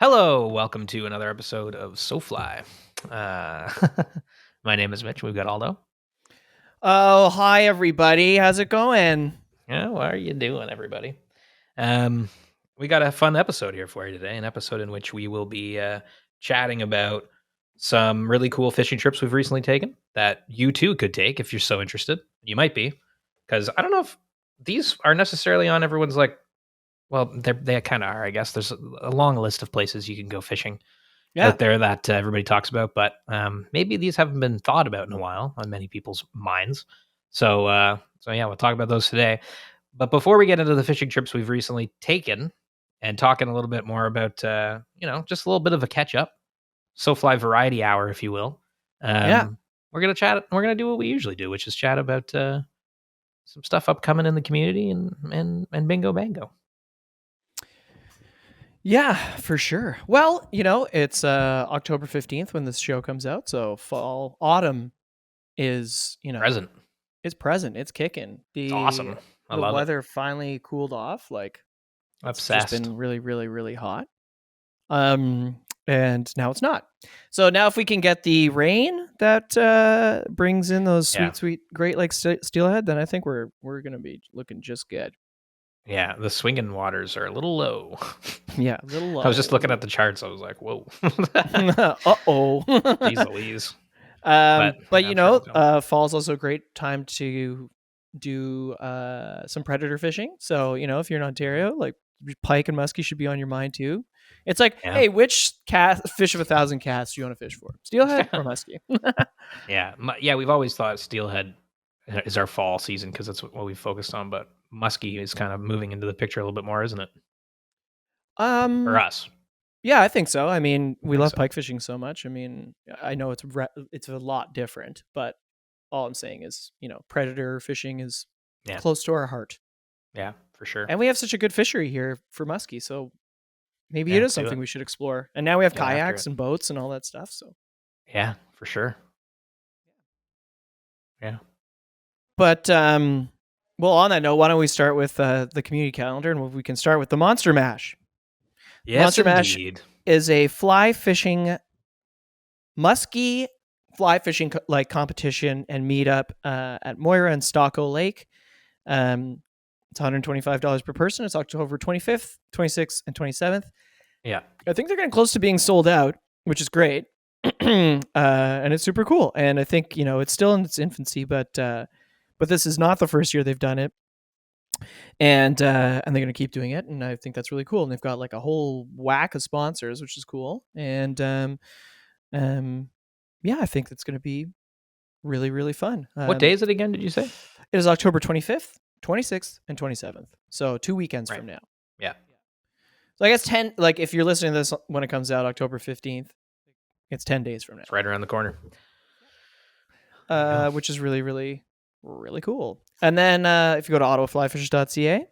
Hello, welcome to another episode of SoFly. Uh, my name is Mitch. We've got Aldo. Oh, hi everybody. How's it going? Yeah, what are you doing, everybody? We got a fun episode here for you today. An episode in which we will be chatting about some really cool fishing trips we've recently taken that you too could take if you're so interested. You might be, because I don't know if these are necessarily on everyone's well, they kind of are, I guess. There's a long list of places you can go fishing Yeah. out there that everybody talks about, but maybe these haven't been thought about in a while on many people's minds. So yeah, we'll talk about those today. But before we get into the fishing trips we've recently taken and talking a little bit more about, just a little bit of a catch up, SoFly variety hour, if you will. Yeah. We're gonna chat. We're gonna do what we usually do, which is chat about some stuff upcoming in the community and bingo bango. Yeah, for sure. Well, it's October 15th when this show comes out, so autumn is, Present. it's present. It's kicking. It's awesome. I The love it. weather finally cooled off. Like it's just Obsessed. been really really really hot. And now it's not. So now if we can get the rain that brings in those Yeah. sweet Great Lakes steelhead, then I think we're going to be looking just good. Yeah, the swinging waters are a little low. Yeah, a little low. I was just looking at the charts. I was like, "Whoa, Uh-oh. jeez Louise!" But But yeah, I'm sure it'll come. fall's also a great time to do some predator fishing. So, if you're in Ontario, like pike and muskie should be on your mind too. It's like, Yeah, hey, which fish of 1,000 casts do you want to fish for? Steelhead or muskie? yeah. We've always thought steelhead is our fall season because that's what we focused on. But muskie is kind of moving into the picture a little bit more, isn't it? For um, us, yeah, I think so. I mean, we think love so. pike fishing so much. I mean, I know it's a lot different, but all I'm saying is, predator fishing is Yeah, close to our heart. yeah, for sure. And we have such a good fishery here for muskie, so maybe Yeah, it is do something it. we should explore. And now we have Get after kayaks it. and boats and all that stuff. So, Yeah, for sure. Yeah. but well, on that note, why don't we start with the community calendar, and we can start with the Monster Mash. Yes, Monster Mash indeed. is a muskie fly fishing like competition and meetup at Moira and Stocko Lake. It's $125 per person. It's October 25th, 26th, and 27th. Yeah. I think they're getting close to being sold out, which is great. And it's super cool. And I think, it's still in its infancy, but this is not the first year they've done it. And they're going to keep doing it. And I think that's really cool. And they've got like a whole whack of sponsors, which is cool. And yeah, I think that's going to be really, really fun. What day is it again? Did you say? It is October 25th, 26th, and 27th. So 2 weekends from now. Yeah. So I guess 10, like if you're listening to this when it comes out October 15th, it's 10 days from now. It's right around the corner. Which is really, really, really cool. And then if you go to ottawaflyfishers.ca,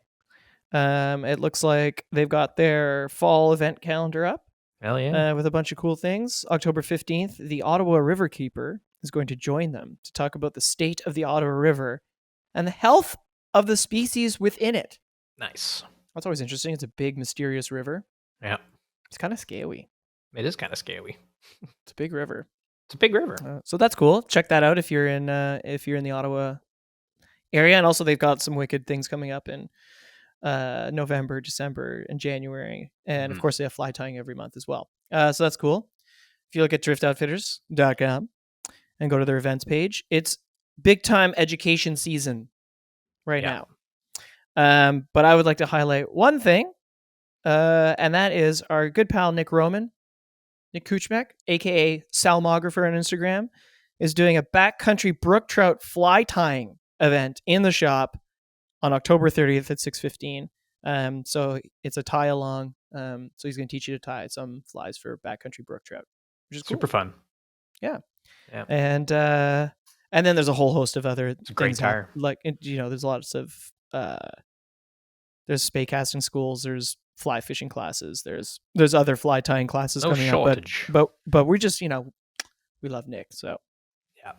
it looks like they've got their fall event calendar up. Hell yeah. With a bunch of cool things. October 15th, the Ottawa River Keeper is going to join them to talk about the state of the Ottawa River and the health of the species within it. Nice. That's always interesting. It's a big, mysterious river. Yeah. It's kind of scary. It is kind of scary. It's a big river. It's a big river. So that's cool. Check that out if you're in the Ottawa area. And also they've got some wicked things coming up in November, December, and January. And of course they have fly tying every month as well. So that's cool. If you look at driftoutfitters.com and go to their events page, it's big time education season right now. But I would like to highlight one thing, and that is our good pal Nick Kuchmek, aka Salmographer on Instagram, is doing a backcountry brook trout fly tying event in the shop on October 30th at 6:15. So it's a tie along. So he's going to teach you to tie some flies for backcountry brook trout, which is super fun. Yeah. And then there's a whole host of other it's a great things tire. Like there's lots of there's spay casting schools, there's fly fishing classes, there's other fly tying classes coming shortage. up, but we're just we love Nick, so yeah,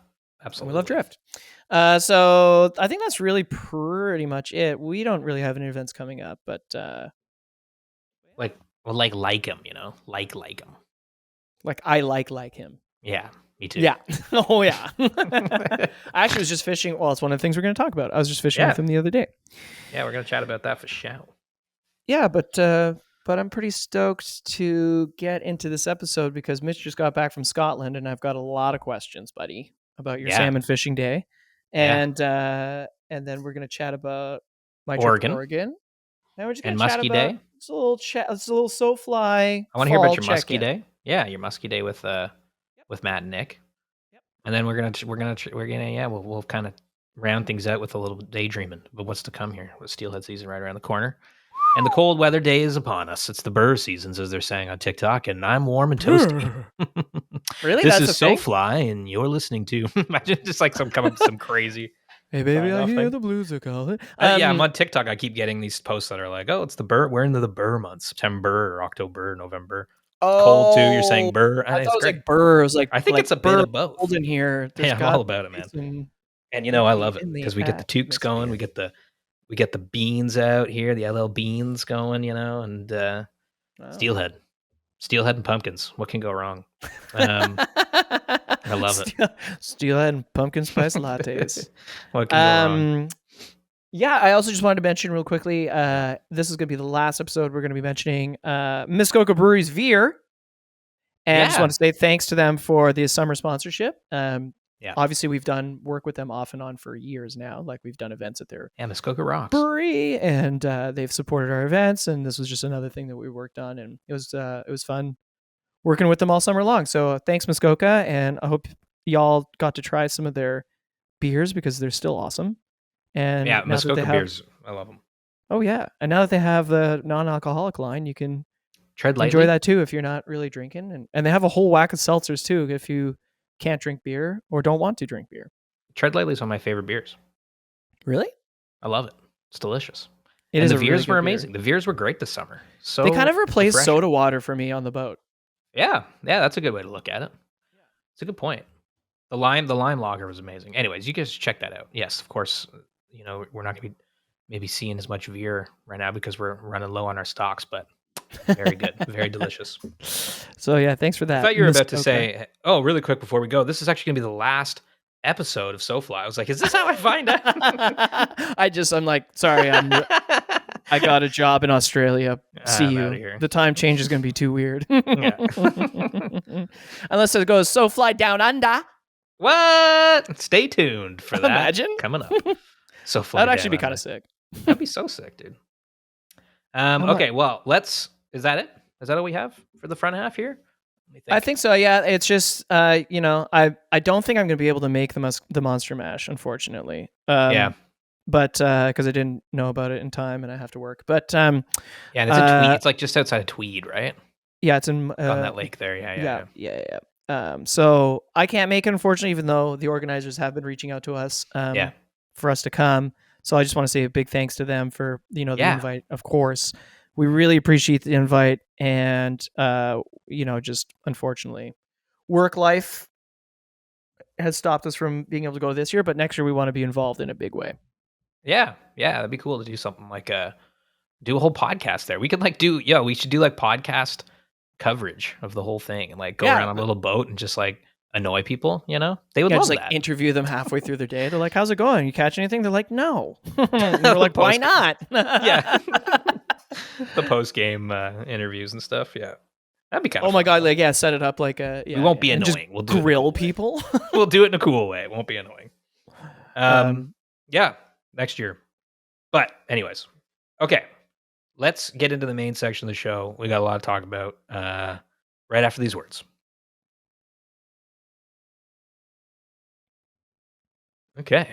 absolutely, we love drift. So I think that's really pretty much it. We don't really have any events coming up, but like Well, like him, like him. Like I like him. Yeah, me too. Yeah. Oh yeah. I actually was just fishing. Well, it's one of the things we're going to talk about. I was just fishing with Yeah. him the other day. Yeah, we're gonna chat about that for sure. Yeah, but I'm pretty stoked to get into this episode because Mitch just got back from Scotland, and I've got a lot of questions, buddy, about your Yeah, salmon fishing day, yeah. and then we're gonna chat about my trip to Oregon Oregon, and we're just gonna and chat Muskie about Day. it's a little chat, it's a little SoFly I want to hear about fall your check Muskie in. Day. Yeah, your Muskie Day with Matt and Nick. Yep. And then we'll kind of round things out with a little daydreaming. But what's to come here with steelhead season right around the corner? And the cold weather day is upon us. It's the burr seasons, as they're saying on TikTok, and I'm warm and toasty. Really? This That's is a thing? SoFly, and you're listening to imagine just like some crazy. Hey baby, sign I off hear thing. the blues are calling. Yeah, I'm on TikTok. I keep getting these posts that are like, "Oh, it's the burr. We're into the burr month, September or October, November. It's cold too. You're saying burr, I and thought it's it was great. like burr. It was I think it's a bit burr of both. cold in here. There's Yeah, I'm all got about to it, be man. some And I love it in the because we get the toques going. atmosphere. We get the beans out here, the LL beans going, and Wow. steelhead and pumpkins. What can go wrong? I love it. Steelhead and pumpkin spice lattes. What can go wrong? Yeah, I also just wanted to mention real quickly. This is going to be the last episode we're going to be mentioning Muskoka Brewery's Veer. And I just want to say thanks to them for the summer sponsorship. Obviously, we've done work with them off and on for years now. Like we've done events at their Muskoka rocks brewery, and they've supported our events. And this was just another thing that we worked on, and it was fun working with them all summer long. So thanks, Muskoka, and I hope y'all got to try some of their beers because they're still awesome. And yeah, Muskoka beers, I love them. Oh yeah, and now that they have the non-alcoholic line, you can tread lightly. Enjoy that too if you're not really drinking, and they have a whole whack of seltzers too if you can't drink beer or don't want to drink beer. Tread Lightly is one of my favorite beers. Really? I love it. It's delicious. And the Veers were amazing. The Veers were great this summer. So they kind of replaced refreshing. soda water for me on the boat. Yeah, that's a good way to look at it. It's a good point. The lime lager was amazing. Anyways, you guys check that out. Yes, of course. We're not going to be maybe seeing as much Veer right now because we're running low on our stocks, but very good, very delicious. So yeah, thanks for that. I thought you were about to say, oh, really quick before we go, this is actually going to be the last episode of SoFly. I was like, is this how I find out? I'm like, sorry, I got a job in Australia. See you. The time change is going to be too weird. Unless it goes SoFly down under. What? Stay tuned for that. Imagine coming up. SoFly. That'd actually be kind of sick. That'd be so sick, dude. Okay, well, is that it? Is that all we have for the front half here? I think so. Yeah, it's just I don't think I'm going to be able to make the Monster Mash, unfortunately. Yeah. But because I didn't know about it in time and I have to work. But yeah, and it's in Tweed. It's like just outside of Tweed, right? Yeah, it's in on that lake there. Yeah. So I can't make it, unfortunately, even though the organizers have been reaching out to us. For us to come. So I just want to say a big thanks to them for the invite. Of course, we really appreciate the invite, and just unfortunately, work life has stopped us from being able to go this year. But next year, we want to be involved in a big way. Yeah, that'd be cool to do something like do a whole podcast there. We could we should do like podcast coverage of the whole thing and like go around on a little boat and just like annoy people, they would love just that. Interview them halfway through their day. They're like, how's it going? You catch anything? They're like, no. And we're like, why not? Yeah. The post-game interviews and stuff. Yeah. That'd be kind of fun. My God. Like, set it up like a... we won't be annoying. We'll do grill people. We'll do it in a cool way. It won't be annoying. Yeah. Next year. But anyways. Okay. Let's get into the main section of the show. We got a lot to talk about right after these words. Okay.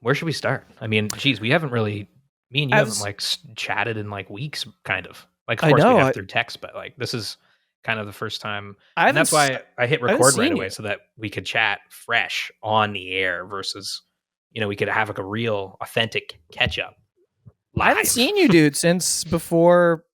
Where should we start? I mean, geez, we haven't really, me and you haven't like chatted in like weeks, kind of. Like, of course we have through text, but like this is kind of the first time. And that's why I hit record right away so that we could chat fresh on the air versus, we could have like a real authentic catch up. I haven't seen you, dude, since before,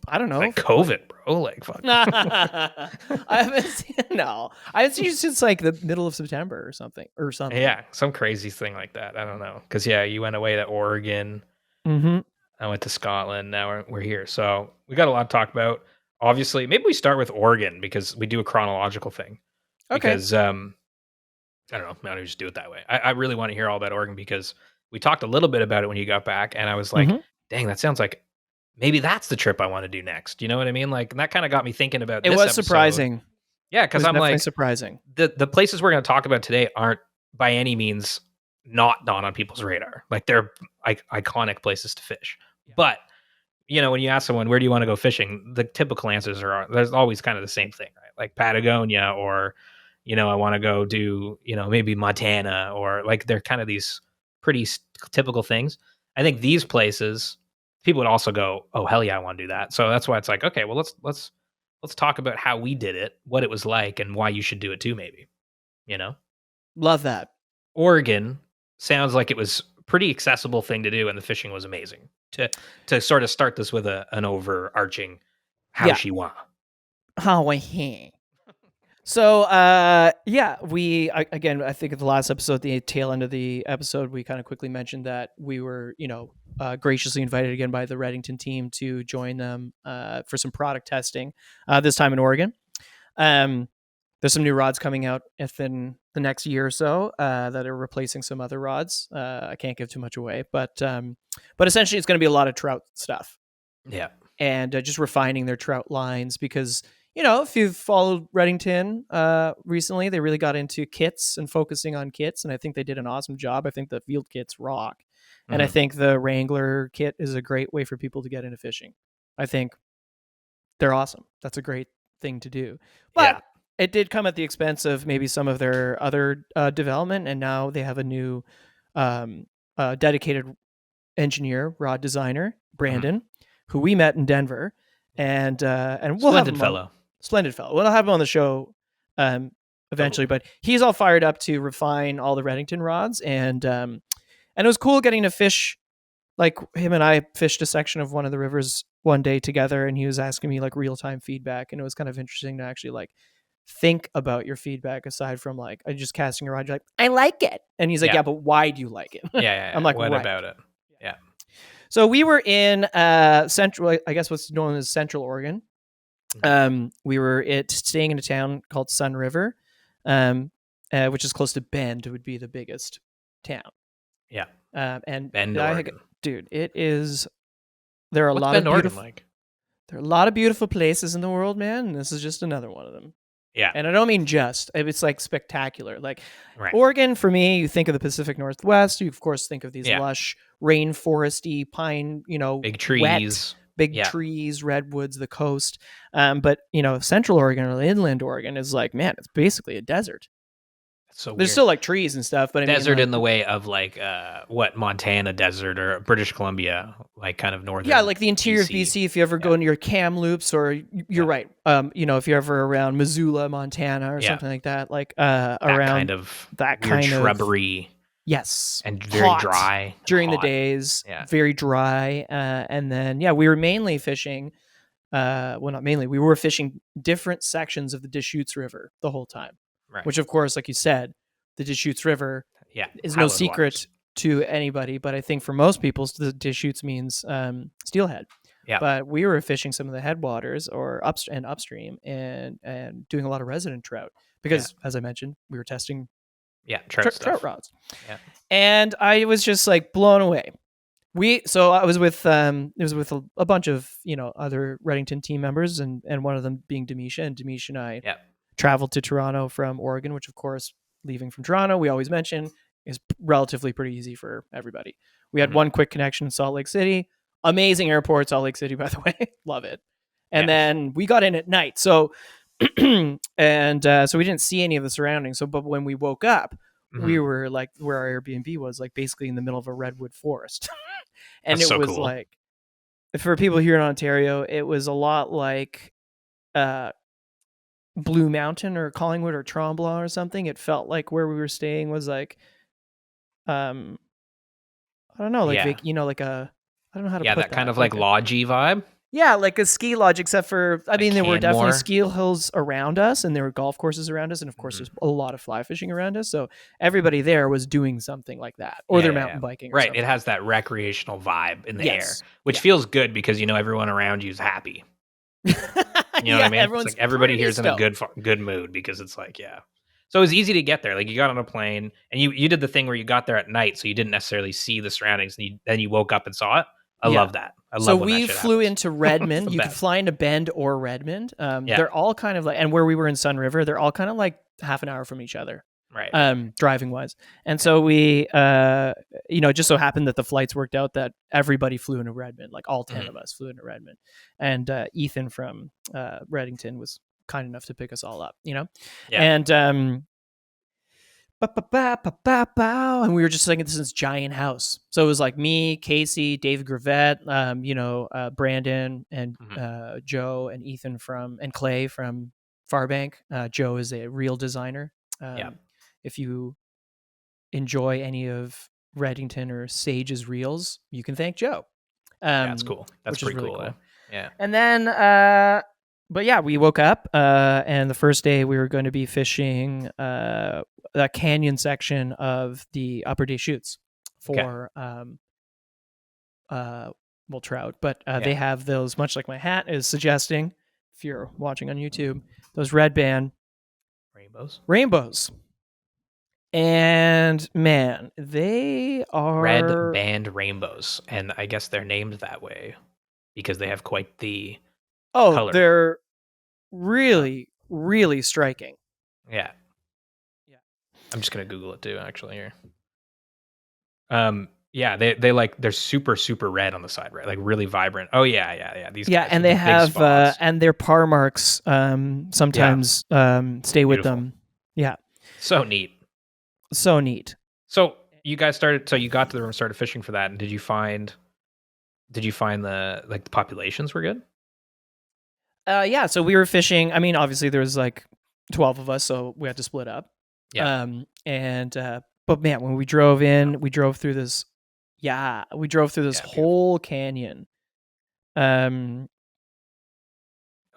I don't know. Like COVID, bro. Like, fuck. I haven't seen you since like the middle of September or something. Yeah, some crazy thing like that. I don't know. Because, you went away to Oregon. Mm-hmm. I went to Scotland. Now we're here. So we got a lot to talk about. Obviously, maybe we start with Oregon because we do a chronological thing. Okay. Because I don't know. Why don't we just do it that way? I really want to hear all about Oregon because we talked a little bit about it when you got back, and I was like, Hmm. dang, that sounds like maybe that's the trip I want to do next. You know what I mean? Like, and that kind of got me thinking about It this was episode. surprising. Yeah, It because was I'm definitely like, surprising. the places we're going to talk about today aren't by any means not on people's radar. Like, they're iconic places to fish. Yeah. But when you ask someone where do you want to go fishing, the typical answers are there's always kind of the same thing, right? Like Patagonia, or I want to go do maybe Montana, or like they're kind of these pretty typical things. I think these places people would also go, oh hell yeah, I want to do that. So that's why it's like, okay, well let's talk about how we did it, what it was like, and why you should do it too. Maybe you know Love that. Oregon sounds like it was a pretty accessible thing to do, and the fishing was amazing. To sort of start this with an overarching how Yeah. she won. So, yeah, again, I think at the last episode, the tail end of the episode, we kind of quickly mentioned that we were, graciously invited again by the Reddington team to join them for some product testing, this time in Oregon. There's some new rods coming out within the next year or so that are replacing some other rods. I can't give too much away, but essentially, it's going to be a lot of trout stuff. Yeah. And just refining their trout lines because if you've followed Reddington recently, they really got into kits and focusing on kits, and I think they did an awesome job. I think the field kits rock, and I think the Wrangler kit is a great way for people to get into fishing. I think they're awesome. That's a great thing to do, but it did come at the expense of maybe some of their other development, and now they have a new dedicated engineer, rod designer, Brandon, who we met in Denver, and we'll have Splendid him fellow. Splendid fellow. We'll have him on the show eventually, but he's all fired up to refine all the Reddington rods, and it was cool getting to fish. Like him and I fished a section of one of the rivers one day together, and he was asking me like real time feedback, and it was kind of interesting to actually like think about your feedback aside from like just casting a rod. You're like, I like it, and he's like, yeah, but why do you like it? Yeah. I'm like, what right. about it? Yeah. So we were in central, I guess what's known as Central Oregon. We were staying in a town called Sun River, which is close to Bend. It would be the biggest town. Yeah. And Bend, Oregon. Dude, it is. There are a What's lot Bend, of Oregon like? There are a lot of beautiful places in the world, man, and this is just another one of them. Yeah. And I don't mean just. It's like spectacular. Like Right. Oregon, for me, you think of the Pacific Northwest. You, of course, think of these lush, rainforesty, pine, big trees. Big trees, redwoods, the coast. But, Central Oregon or Inland Oregon is like, man, it's basically a desert. So there's still like trees and stuff, but desert I mean, in the way of like what Montana desert or British Columbia, like kind of northern. Yeah, like the interior of BC. If you ever go into your Kamloops, or you're right, if you're ever around Missoula, Montana, or something like that, like around that kind of shrubbery. Yes, and very dry during the days. Yeah. Very dry, and then we were mainly fishing. Well, not mainly. We were fishing different sections of the Deschutes River the whole time. Right. Which, of course, like you said, the Deschutes River is no secret to anybody, but I think for most people, the Deschutes means steelhead. Yeah. But we were fishing some of the headwaters or upstream and doing a lot of resident trout because, as I mentioned, we were testing trout rods. Yeah. And I was just like blown away. So I was with it was with a bunch of other Reddington team members, and one of them being Demisha, and I traveled to Toronto from Oregon, which of course, leaving from Toronto, we always mention is relatively pretty easy for everybody. We had one quick connection in Salt Lake City. Amazing airport, Salt Lake City, by the way. Love it. And then we got in at night. So and so we didn't see any of the surroundings. But when we woke up, we were like where our Airbnb was, like basically in the middle of a redwood forest. And That's it was cool. like, for people here in Ontario, it was a lot like Blue Mountain or Collingwood or Tremblant or something. It felt like where we were staying was like, I don't know, like like a, I don't know how to put that. That kind of like lodgy vibe. Yeah, like a ski lodge, except for, I Like mean, there were definitely Canmore? ski hills around us, and there were golf courses around us, and of course, Mhm. there's a lot of fly fishing around us. So everybody there was doing something like that, or Yeah, they're yeah, yeah. mountain biking or Right, it something. has that recreational vibe in the air, Yes. which Yeah. feels good because, everyone around you is happy. You know what I Yeah, mean? It's like everyone's everybody pretty here's in a stoked. good mood because it's like, yeah. So it was easy to get there. Like you got on a plane and you did the thing where you got there at night, so you didn't necessarily see the surroundings, and then you woke up and saw it. I Yeah. love that. I So love when that we shit flew happens. into It's Redmond. the You could best. fly into Bend or Redmond. Yeah. They're all kind of like, and where we were in Sun River, they're all kind of like half an hour from each other, Right. driving wise. And Yeah. so we, it just so happened that the flights worked out that everybody flew into Redmond, like all 10 Mhm. of us flew into Redmond. And Ethan from Reddington was kind enough to pick us all up, Yeah. And and we were just like in this giant house. So it was like me, Casey, David Gravett, Brandon, and Mhm. Joe and Ethan and Clay from Farbank. Joe is a reel designer. Yeah. If you enjoy any of Reddington or Sage's reels, you can thank Joe, Yeah, that's cool. That's which is pretty really cool, cool. Yeah. And then, but yeah, we woke up, and the first day we were going to be fishing the canyon section of the Upper Deschutes Okay. for trout. But Yeah. they have those, much like my hat is suggesting, if you're watching on YouTube, those red band Rainbows. rainbows. And man, they Red are. band rainbows, and I guess they're named that way because they have quite the Oh, color. they're Uh, really, really striking. yeah. Yeah. I'm just gonna Google it too, actually here. Yeah, they're super, super red on the side, right? Like really vibrant. Oh yeah, yeah, yeah. These Yeah, guys and with they the big have spots. and their par marks Yeah, sometimes stay with beautiful. them. Yeah, So neat. so neat. So you guys started. So you got to the room, started fishing for that, and did you find the populations were good? Yeah, so we were fishing. I mean, obviously there was like 12 of us, so we had to split up. Yeah. And but man, when we drove in, we drove through this. Yeah, we drove through this Yeah, beautiful. whole canyon. Um,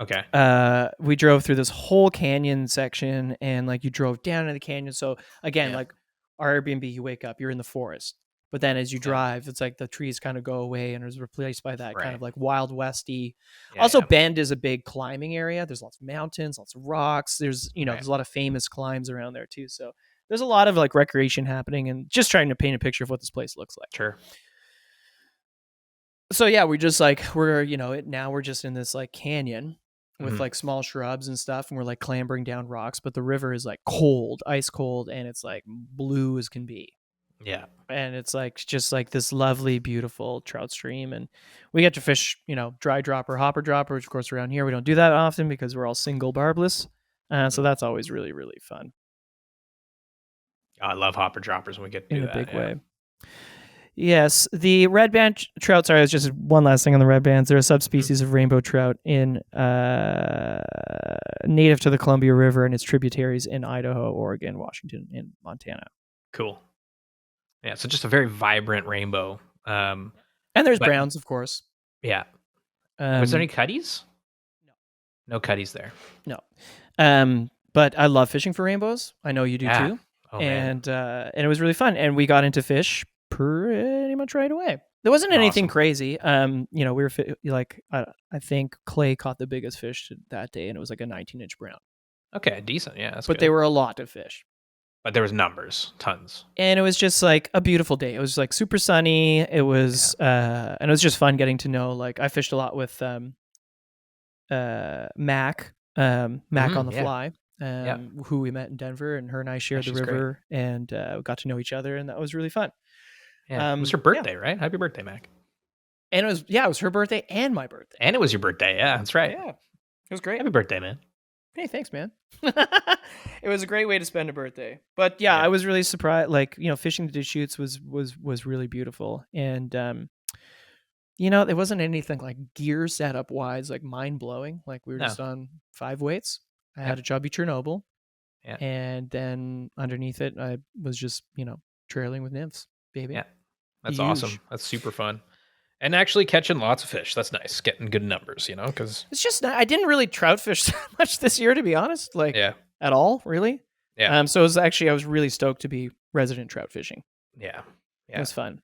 Okay. we drove through this whole canyon section, and like you drove down into the canyon. So again, Yeah. like our Airbnb, you wake up, you're in the forest, but then as you Yeah. drive, it's like the trees kind of go away and is replaced by that kind Right. of like wild westy. Yeah. Also, Yeah. Bend is a big climbing area. There's lots of mountains, lots of rocks. There's Right. there's a lot of famous climbs around there too. So there's a lot of like recreation happening, and just trying to paint a picture of what this place looks like. Sure. So yeah, we just like now we're just in this like canyon with Mhm. like small shrubs and stuff, and we're like clambering down rocks, but the river is like cold, ice cold, and it's like blue as can be. Yeah. And it's like just like this lovely, beautiful trout stream. And we get to fish, dry dropper, hopper dropper, which of course around here we don't do that often because we're all single barbless. So Mhm. that's always really, really fun I love hopper droppers when we get to in do a that. big Yeah. way. Yes, the red band trout. Sorry, it's just one last thing on the red bands. They're a Mhm. subspecies of rainbow trout in native to the Columbia River and its tributaries in Idaho, Oregon, Washington, and Montana. Cool. Yeah. So just a very vibrant rainbow. And there's But browns, of course. yeah. Was there Um, any cutties? No cutties there. no, but I love fishing for rainbows. I know you do Yeah. too, Oh man. and it was really fun. And we got into fish pretty much right away. There wasn't anything Awesome. crazy. We were like I think Clay caught the biggest fish that day, and it was like a 19-inch brown. Okay. Decent. Yeah. That's But good. they were a lot of fish. But there was numbers, tons. And it was just like a beautiful day. It was like super sunny. It Yeah. was and it was just fun getting to know, like I fished a lot with Mac on the Yeah. fly, Yeah. who we met in Denver, and her and I Yeah. shared the She's great. river, and got to know each other, and that was really fun. Yeah. It was her Yeah. birthday, right? Happy birthday, Mac. And it was her birthday and my birthday. And it was your birthday. Yeah. That's right. Yeah. It was great. Happy birthday, man. Hey, thanks, man. It was a great way to spend a birthday. But yeah, Yeah. I was really surprised. Like, fishing the Deschutes was really beautiful. And there wasn't anything like gear setup wise, like mind blowing. Like we were No. just on 5 weights. I had Yep. a chubby Chernobyl. Yeah. And then underneath it, I was just, trailing with nymphs, baby. Yeah. That's Huge. awesome. That's super fun. And actually catching lots of fish. That's nice. Getting good numbers, because It's just I didn't really trout fish that much this year, to be honest, like yeah, at all, really. yeah, So it was actually, I was really stoked to be resident trout fishing. yeah, It yeah, was fun.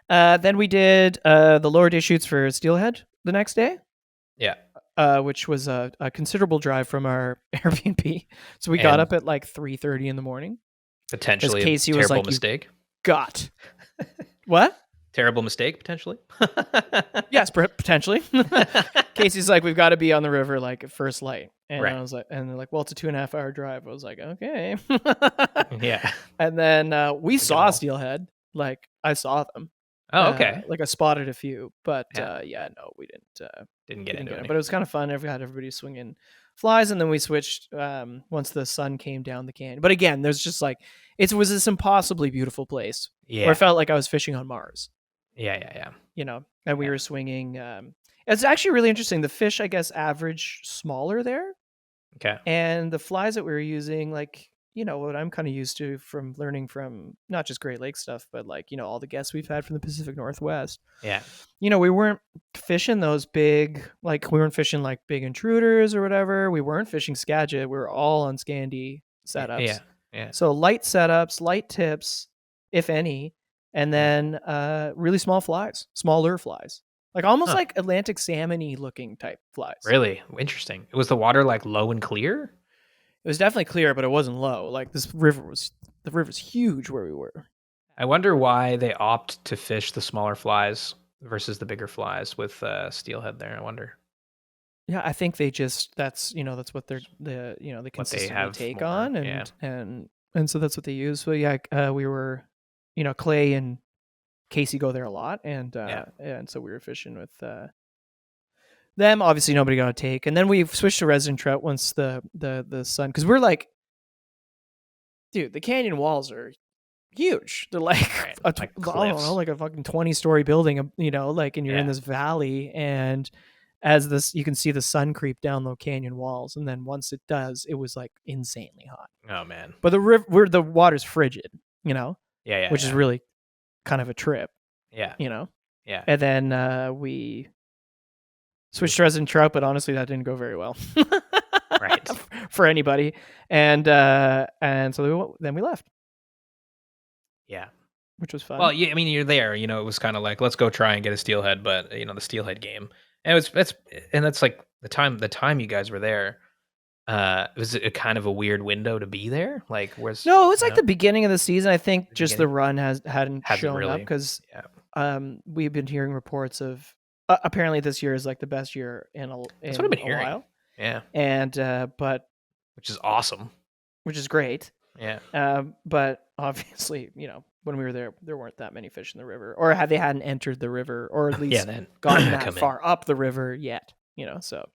Then we did the lower day shoots for steelhead the next day, yeah. which was a considerable drive from our Airbnb. So we got And up at like 3:30 in the morning because potentially a Casey was terrible like, "You mistake. got what?" Terrible mistake, potentially. Yes, potentially. Casey's like, "We've got to be on the river like at first light," and Right. I was like, and they're like, "Well, it's a 2.5 hour drive." I was like, "Okay." Yeah. And then we Like it saw all. steelhead. Like I saw them. Oh, okay. Like I spotted a few, but Yeah. yeah, no, we didn't. Didn't We get didn't into get it. any. But it was kind of fun. We had everybody swinging flies, and then we switched once the sun came down the canyon. But again, there's just like it was this impossibly beautiful place where I Yeah. felt like I was fishing on Mars. Yeah, yeah, yeah. And we Yeah. were swinging. It's actually really interesting. The fish, I guess, average smaller there, Okay. and the flies that we were using, like what I'm kind of used to from learning from not just Great Lakes stuff, but like all the guests we've had from the Pacific Northwest. Yeah. We weren't fishing those big, like we weren't fishing like big intruders or whatever. We weren't fishing Skagit. We were all on Scandi setups. Yeah. Yeah. So light setups, light tips, if any, and then really small flies, smaller flies, like almost Huh. like Atlantic salmon-y looking type flies. Really interesting. Was the water like low and clear? It was definitely clear, but it wasn't low. Like the river's huge where we were. I wonder why they opt to fish the smaller flies versus the bigger flies with steelhead there. I wonder Yeah, I think they just that's what they're they what they consistently have take more. on, Yeah. and so that's what they use. So yeah, we were, Clay and Casey go there a lot, and Yeah. so we were fishing with them. Obviously, nobody got a take, and then we switched to resident trout once the sun, because we're like, dude, the canyon walls are huge. They're like, Right. I Like don't cliffs. know, like a fucking 20-story building, like, and you're in Yeah. this valley, and as this, you can see the sun creep down the canyon walls, and then once it does, it was like insanely hot. Oh man. But the water's frigid, Yeah. Yeah. which is really kind of a trip, Yeah. Yeah. and then we switched to resident trout, but honestly, that didn't go very well. Right. For anybody, and so then we left, Yeah. which was fun. Well, yeah, I mean, you're there. It was kind of like, let's go try and get a steelhead, but the steelhead game, and that's like the time you guys were there. Was it a kind of a weird window to be there? Like, where's No, it was like the beginning of the season. I think The just the beginning? run hadn't Hasn't shown up really. because Yeah. we've been hearing reports of apparently this year is like the best year in That's what I've been a hearing. while, Yeah. and but Which is awesome. which is great. Yeah. But obviously, when we were there weren't that many fish in the river, or they hadn't entered the river, or at Yeah. least Then gotten that come in. far up the river yet. So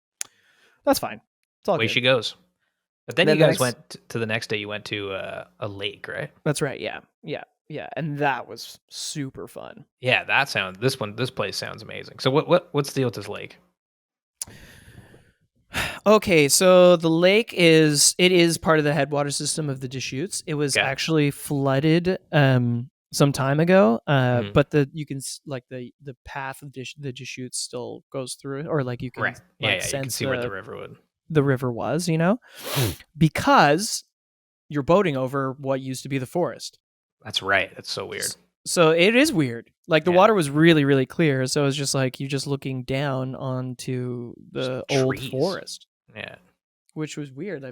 that's fine. It's all Way good. she goes. But then Then you the guys next- went to the next day. You went to a lake, right? That's right. Yeah, and that was super fun. Yeah, this place sounds amazing. So what's the deal with this lake? Okay, so the lake is part of the headwater system of the Deschutes. It was Okay. actually flooded some time ago, Mhm. but you can like the path of the Deschutes still goes through it, or like you can Right. Yeah, like you can sense see where the river would. the river was, because you're boating over what used to be the forest. That's right. That's so weird. So it is weird. Like the Yeah. water was really, really clear. So it's just like you're just looking down onto the Just old trees. forest, Yeah. which was weird. I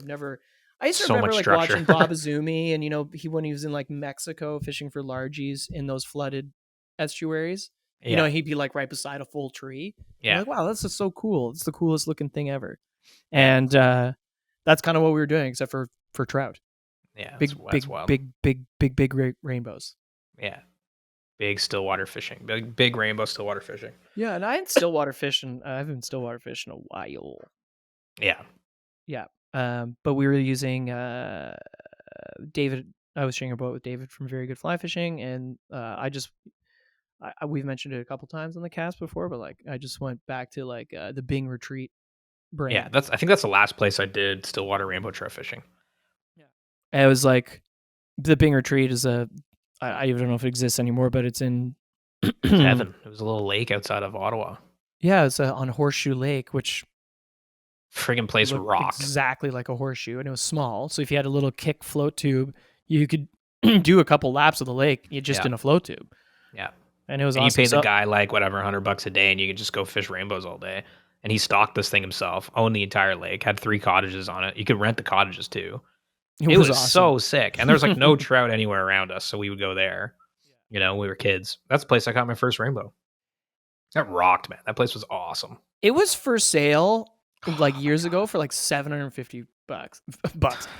used to So remember much like structure. watching Bob Azumi, and when he was in like Mexico fishing for largies in those flooded estuaries, Yeah. he'd be like right beside a full tree. Yeah. You're like, wow, that's just so cool. It's the coolest looking thing ever. And that's kind of what we were doing, except for trout. Yeah. Big, That's big, wild. big rainbows. Yeah. Big stillwater fishing. Big rainbow stillwater fishing. Yeah, and I had stillwater fishing. I haven't stillwater fishing in a while. Yeah. Yeah. But we were using David. I was sharing a boat with David from Very Good Fly Fishing, and we've mentioned it a couple times on the cast before, but like I just went back to like the Bing Retreat brand. Yeah. I think that's the last place I did stillwater rainbow trout fishing. And it was like the Bing Retreat is I don't know if it exists anymore, but it's in It was heaven. It was a little lake outside of Ottawa. Yeah, it's on Horseshoe Lake, which Friggin' place looked rocked. exactly like a horseshoe, and it was small. So if you had a little kick float tube, you could do a couple laps of the lake just in a float tube. Yeah. And it was and awesome. you pay the guy like whatever $100 a day, and you could just go fish rainbows all day. And he stocked this thing himself, owned the entire lake, had 3 cottages on it. You could rent the cottages too. It was awesome. so sick. And there's like no trout anywhere around us, so we would go there. You know, we were kids. That's the place I caught my first rainbow. That rocked, man. That place was awesome. It was for sale like years ago for like $750 bucks,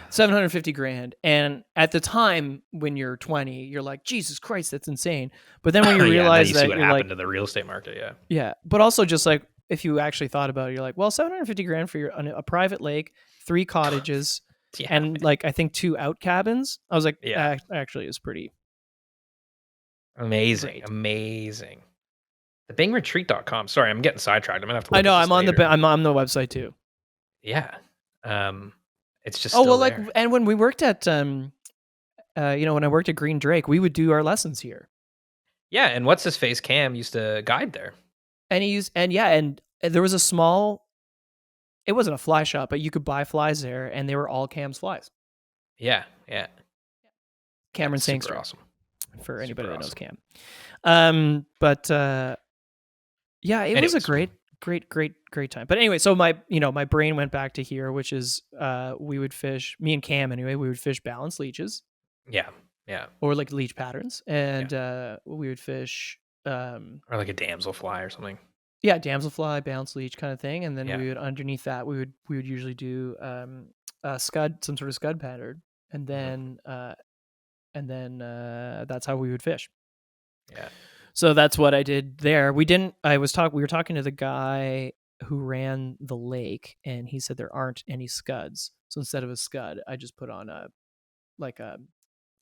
750 grand. And at the time when you're 20, you're like, Jesus Christ, that's insane. But then when you realize that, you see what you're happened like, to the real estate market, yeah. But also just like if you actually thought about it, you're like, well, 750 grand for a private lake, 3 cottages, and like I think 2 out cabins. I was like, actually, it's pretty amazing, great. Amazing. The BingRetreat.com. Sorry, I'm getting sidetracked. I'm gonna have to. I know. I'm on the website too. Yeah. It's just. Like, and when we worked at when I worked at Green Drake, we would do our lessons here. Yeah, and what's his face? Cam used to guide there. And there was a small. It wasn't a fly shop, but you could buy flies there, and they were all Cam's flies. Yeah. Cameron Sangster, awesome. For anybody that knows Cam. It was a great time. But anyway, so my brain went back to here, which is we would fish, me and Cam anyway, we would fish balanced leeches. Yeah. Or like leech patterns. And we would fish or like a damselfly or something. Yeah, damselfly, balanced leech kind of thing. And then we would underneath that we would usually do a scud, some sort of scud pattern. And then that's how we would fish. Yeah. So that's what I did there. We were talking to the guy who ran the lake, and he said there aren't any scuds. So instead of a scud, I just put on a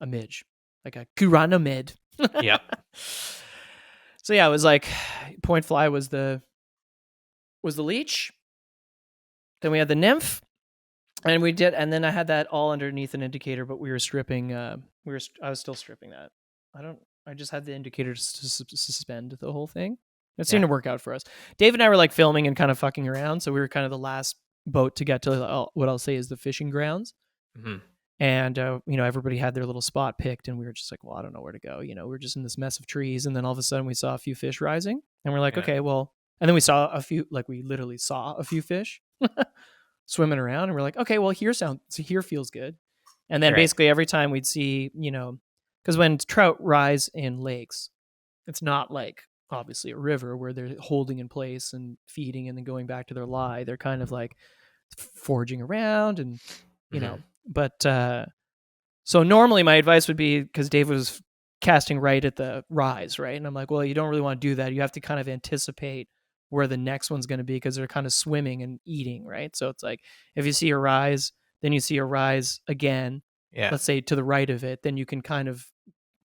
midge, like a Kurana mid. Yep. So yeah, it was like point fly was the leech. Then we had the nymph, and then I had that all underneath an indicator, but we were stripping. I was still stripping that. I just had the indicator to suspend the whole thing. It seemed to work out for us. Dave and I were like filming and kind of fucking around, so we were kind of the last boat to get to what I'll say is the fishing grounds. Mm-hmm. And everybody had their little spot picked, and we were just like, well, I don't know where to go. We're just in this mess of trees, and then all of a sudden we saw a few fish rising, and we're like, okay, well, and then we saw a few, like we literally saw a few fish swimming around, and we're like, okay, well, here feels good. And then basically every time we'd see, because when trout rise in lakes, it's not like obviously a river where they're holding in place and feeding and then going back to their lie. They're kind of like foraging around and, but so normally my advice would be, because Dave was casting right at the rise, right? And I'm like, well, you don't really want to do that. You have to kind of anticipate where the next one's going to be, because they're kind of swimming and eating, right? So it's like if you see a rise, then you see a rise again, let's say to the right of it, then you can kind of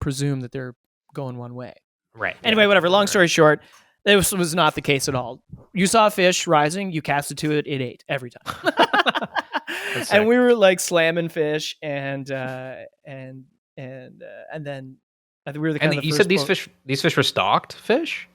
presume that they're going one way. Right. Anyway, whatever. Long story short, this was not the case at all. You saw a fish rising, you cast it to it, it ate every time. And we were like slamming fish, and then I think we were the kind of the you first said these fish were stocked fish?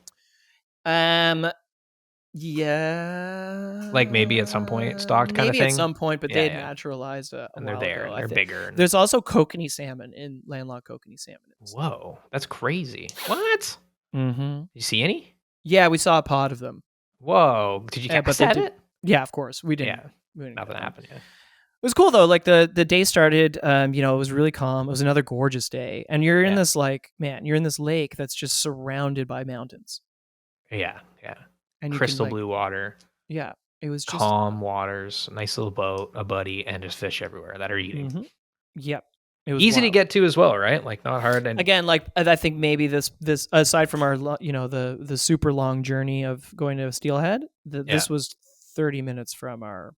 Yeah. Like maybe at some point stocked kind of thing? Maybe at some point, but they had naturalized a and while they're there. ago, They're bigger. There's also kokanee salmon in landlocked kokanee salmon. Whoa, that's crazy. What? Mm-hmm. You see any? Yeah, we saw a pod of them. Whoa. Did you cast it? Yeah, of course. We didn't. Yeah. Nothing happened yet. It was cool though. Like the day started, it was really calm. It was another gorgeous day. And you're in this you're in this lake that's just surrounded by mountains. Yeah. And crystal blue water. Yeah. It was just calm waters, nice little boat, a buddy, and just fish everywhere that are eating. Mm-hmm. Yep. It was easy wild. to get to as well, right? Like not hard. And again, like I think maybe this aside from our the super long journey of going to Steelhead, this was 30 minutes from the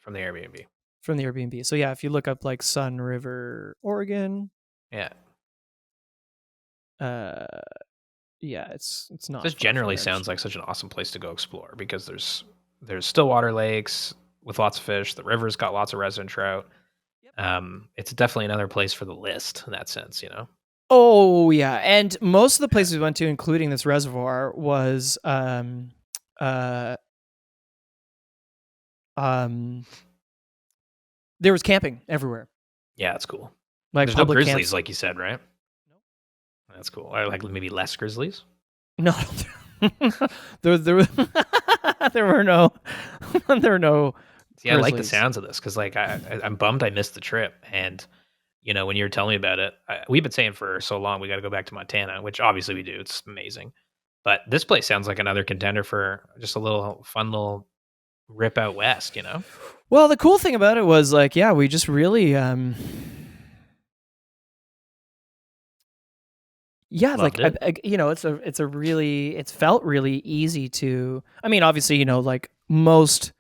Airbnb. From the Airbnb. So yeah, if you look up like Sun River, Oregon. Yeah. It's not. This generally sounds like such an awesome place to go explore, because there's stillwater lakes with lots of fish. The river's got lots of resident trout. It's definitely another place for the list in that sense, Oh yeah, and most of the Yeah. places we went to, including this reservoir, was uh um there was camping everywhere, Yeah, that's cool. like There's no public grizzlies, camps. like you said, right? That's cool. Or like maybe less grizzlies. No, there there were no there were no See, I like the grizzlies. sounds of this because, like, I'm bummed I missed the trip. And when you were telling me about it, we've been saying for so long we got to go back to Montana, which obviously we do. It's amazing, but this place sounds like another contender for just a little fun little rip out west. Well, the cool thing about it was like, yeah, we just really yeah, like Loved it. it's felt really easy to. I mean, obviously, like most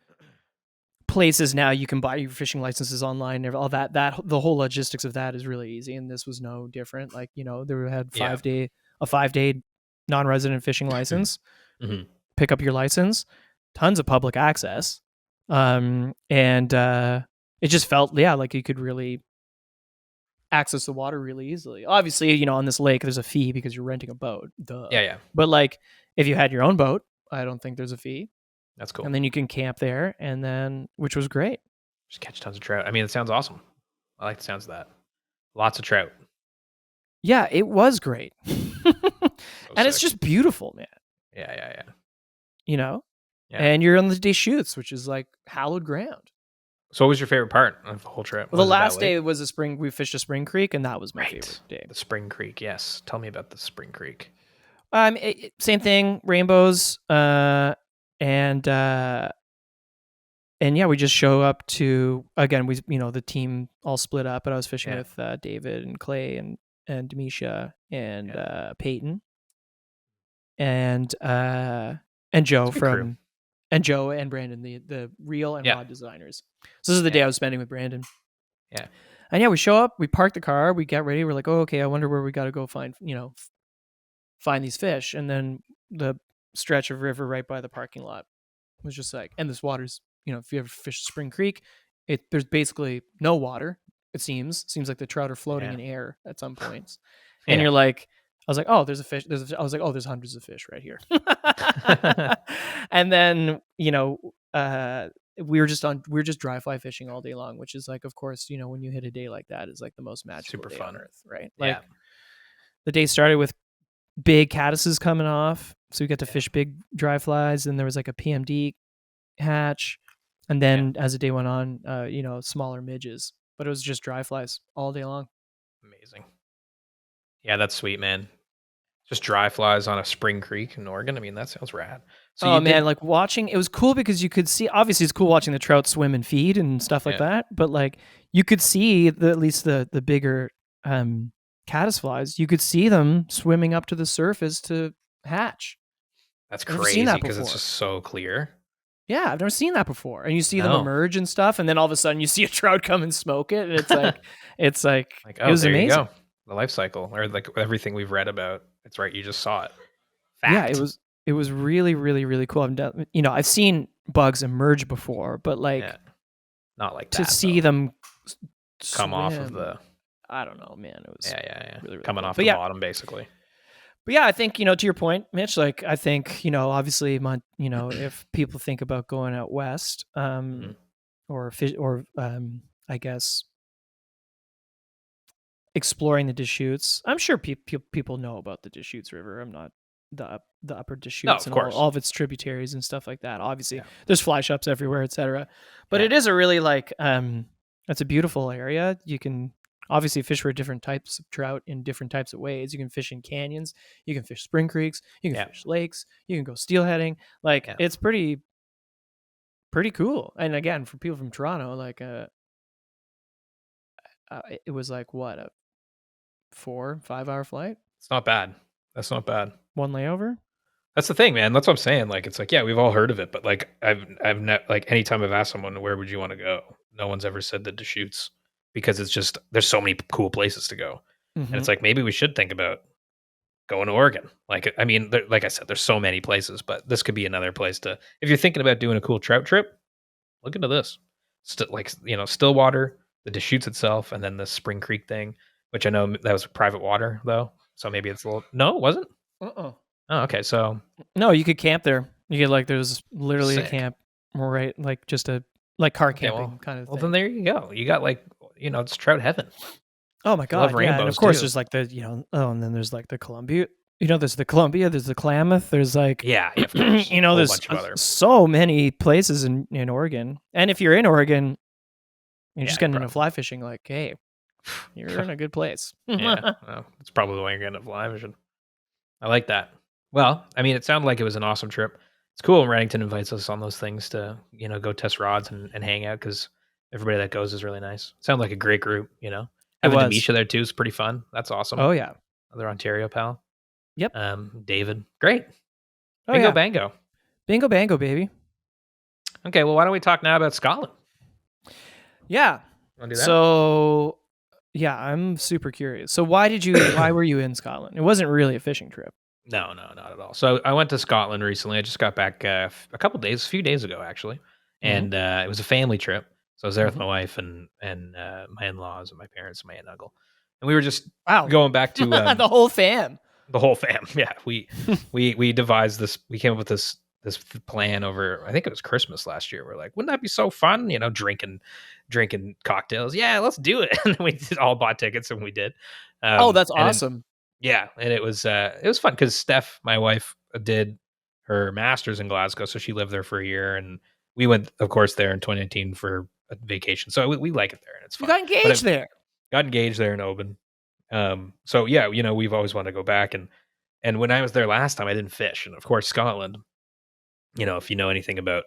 places now, you can buy your fishing licenses online. All that the whole logistics of that is really easy, and this was no different. Like there had Yeah. a 5-day non-resident fishing license. Hmm. Pick up your license, tons of public access, and it just felt like you could really access the water really easily. Obviously, on this lake, there's a fee because you're renting a boat. Duh. Yeah, yeah, But like, if you had your own boat, I don't think there's a fee, that's cool. and then you can camp there, and then which was great. Just catch tons of trout. I mean, it sounds awesome. I like the sounds of that. Lots of trout. Yeah, it was great, So and it's sick. just beautiful, man. Yeah, yeah, yeah, You know, yeah. and you're on the Deschutes, which is like hallowed ground. So, what was your favorite part of the whole trip? Well, the Was it that last lake? day was a spring. We fished a spring creek, and that was my favorite Right. day. The Spring Creek. Yes. Tell me about the Spring Creek. Same thing, rainbows, and yeah, we just show up to again. The team all split up, but I was fishing Yeah. with David and Clay and Demisha and Yeah. Peyton and Joe It's a good crew. Joe and Brandon, the reel and Yeah. rod designers. So this is the day Yeah. I was spending with Brandon. Yeah. And yeah, we show up, we park the car, we get ready. We're like, oh, okay, I wonder where we got to go find these fish. And then the stretch of river right by the parking lot was just like, and this water's, if you ever fish Spring Creek, there's basically no water. It seems like the trout are floating Yeah. in air at some points. And Yeah. you're like, I was like, oh, there's a fish. I was like, oh, there's hundreds of fish right here. And then, we were just dry fly fishing all day long, which is like, of course, when you hit a day like that, is like the most magical Super day fun. on earth, right? Yeah. Like the day started with big caddises coming off, so we got to fish big dry flies. And there was like a PMD hatch, and then as the day went on, smaller midges. But it was just dry flies all day long. Amazing. Yeah, that's sweet, man. Just dry flies on a Spring Creek in Oregon. I mean, that sounds rad. So Oh you man, did. like watching it was cool because you could see, obviously it's cool watching the trout swim and feed and stuff like Yeah. that, but like you could see at least the bigger caddis flies, you could see them swimming up to the surface to hatch. That's I've never seen crazy that because it's before. just so clear. Yeah, I've never seen that before. And you see them No. emerge and stuff, and then all of a sudden you see a trout come and smoke it, and it's like Like, it oh, was there you amazing. go. The life cycle, or like everything we've read about. It's right. You just saw it. Yeah, Fact. it was really, really, really cool. I've seen bugs emerge before, but like Yeah. Not like to that. see though. them Come off of swim, the. I don't know, man. It was Yeah, yeah, yeah. really, really Coming cool. off But the yeah, bottom, basically. I think to your point, Mitch. Like, I think obviously, if people think about going out west, Mhm. or fish, or I guess exploring the Deschutes. I'm sure people know about the Deschutes River. I'm not the upper No, Deschutes of and course. all of its tributaries and stuff like that. Obviously, Yeah. there's fly shops everywhere, etc. But Yeah. it is a really like it's a beautiful area. You can obviously fish for different types of trout in different types of ways. You can fish in canyons, you can fish spring creeks, you can Yeah. fish lakes, you can go steelheading. Like Yeah. it's pretty cool. And again, for people from Toronto, like it was like what, a 4-5 hour flight, It's not bad. That's not bad. one layover. That's the thing, man. That's what I'm saying. Like, it's like, yeah, we've all heard of it, but like, I've not like anytime I've asked someone where would you want to go, no one's ever said the Deschutes because it's just there's so many cool places to go, and it's like maybe we should think about going to Oregon. Like, I mean, like I said, there's so many places, but this could be another place to if you're thinking about doing a cool trout trip. Look into this. Stillwater, the Deschutes itself, and then the Spring Creek thing. which I know that was private water though. So maybe it's a little. No, it wasn't. Uh-uh. Oh, okay. So No, you could camp there. You could like there's literally a sick. camp, right? Like just a like car Okay, camping kind of then thing. there you go. You got like it's trout heaven. Oh my You love god, yeah, and of rainbows course too. there's like the and then there's like the Columbia. There's the Columbia, there's the Klamath, there's like Yeah, yeah, of course. A whole there's bunch of other. so many places in Oregon. And if you're in Oregon, you're Yeah, just getting into probably. fly fishing, like, hey, you're in a good place. Yeah, well, that's probably the way you're gonna fly fishing. I like that. Well, I mean, it sounded like it was an awesome trip. It's cool when Reddington invites us on those things to, go test rods and hang out because everybody that goes is really nice. Sounds like a great group, It Having was. Demisha there too is pretty fun. That's awesome. Oh yeah. Other Ontario pal. Yep. David. Great. Oh Bingo yeah. bango. Bingo bango, baby. Okay, well, why don't we talk now about Scotland? Yeah. Want to do that? So yeah, I'm super curious. So why were you in Scotland? It wasn't really a fishing trip. No, not at all. So I went to Scotland recently. I just got back a few days ago actually, Mhm. and it was a family trip. So I was there with Mhm. my wife and my in-laws and my parents and my aunt and uncle, and we were just Wow. going back to The whole fam. the whole fam. Yeah, we devised this. We came up with this plan over. I think it was Christmas last year. We're like, wouldn't that be so fun? Drinking cocktails. Yeah, let's do it. And we all bought tickets and we did. Oh, that's And then awesome. yeah, and it was fun because Steph, my wife, did her master's in Glasgow, so she lived there for a year, and we went, of course, there in 2019 for a vacation. So we like it there, and it's You fun. got But engaged I there. got engaged there in Oban. So yeah, we've always wanted to go back, and when I was there last time, I didn't fish, and of course, Scotland. If you know anything about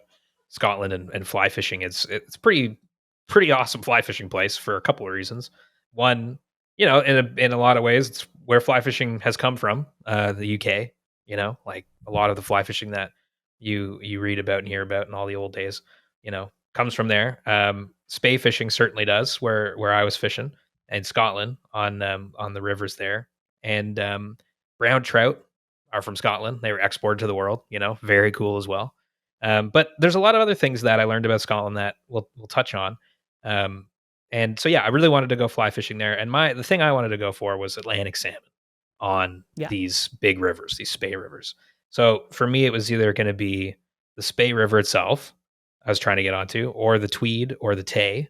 Scotland and fly fishing, it's pretty awesome fly fishing place for a couple of reasons. One, in a lot of ways, it's where fly fishing has come from, the UK. Like a lot of the fly fishing that you read about and hear about in all the old days, comes from there. Spay fishing certainly does, where I was fishing in Scotland on the rivers there, and brown trout are from Scotland. They were exported to the world. Very cool as well. But there's a lot of other things that I learned about Scotland that we'll touch on. Um, and so yeah, I really wanted to go fly fishing there. And the thing I wanted to go for was Atlantic salmon on Yeah. these big rivers, these Spey rivers. So for me, it was either going to be the Spey River itself, I was trying to get onto, or the Tweed or the Tay.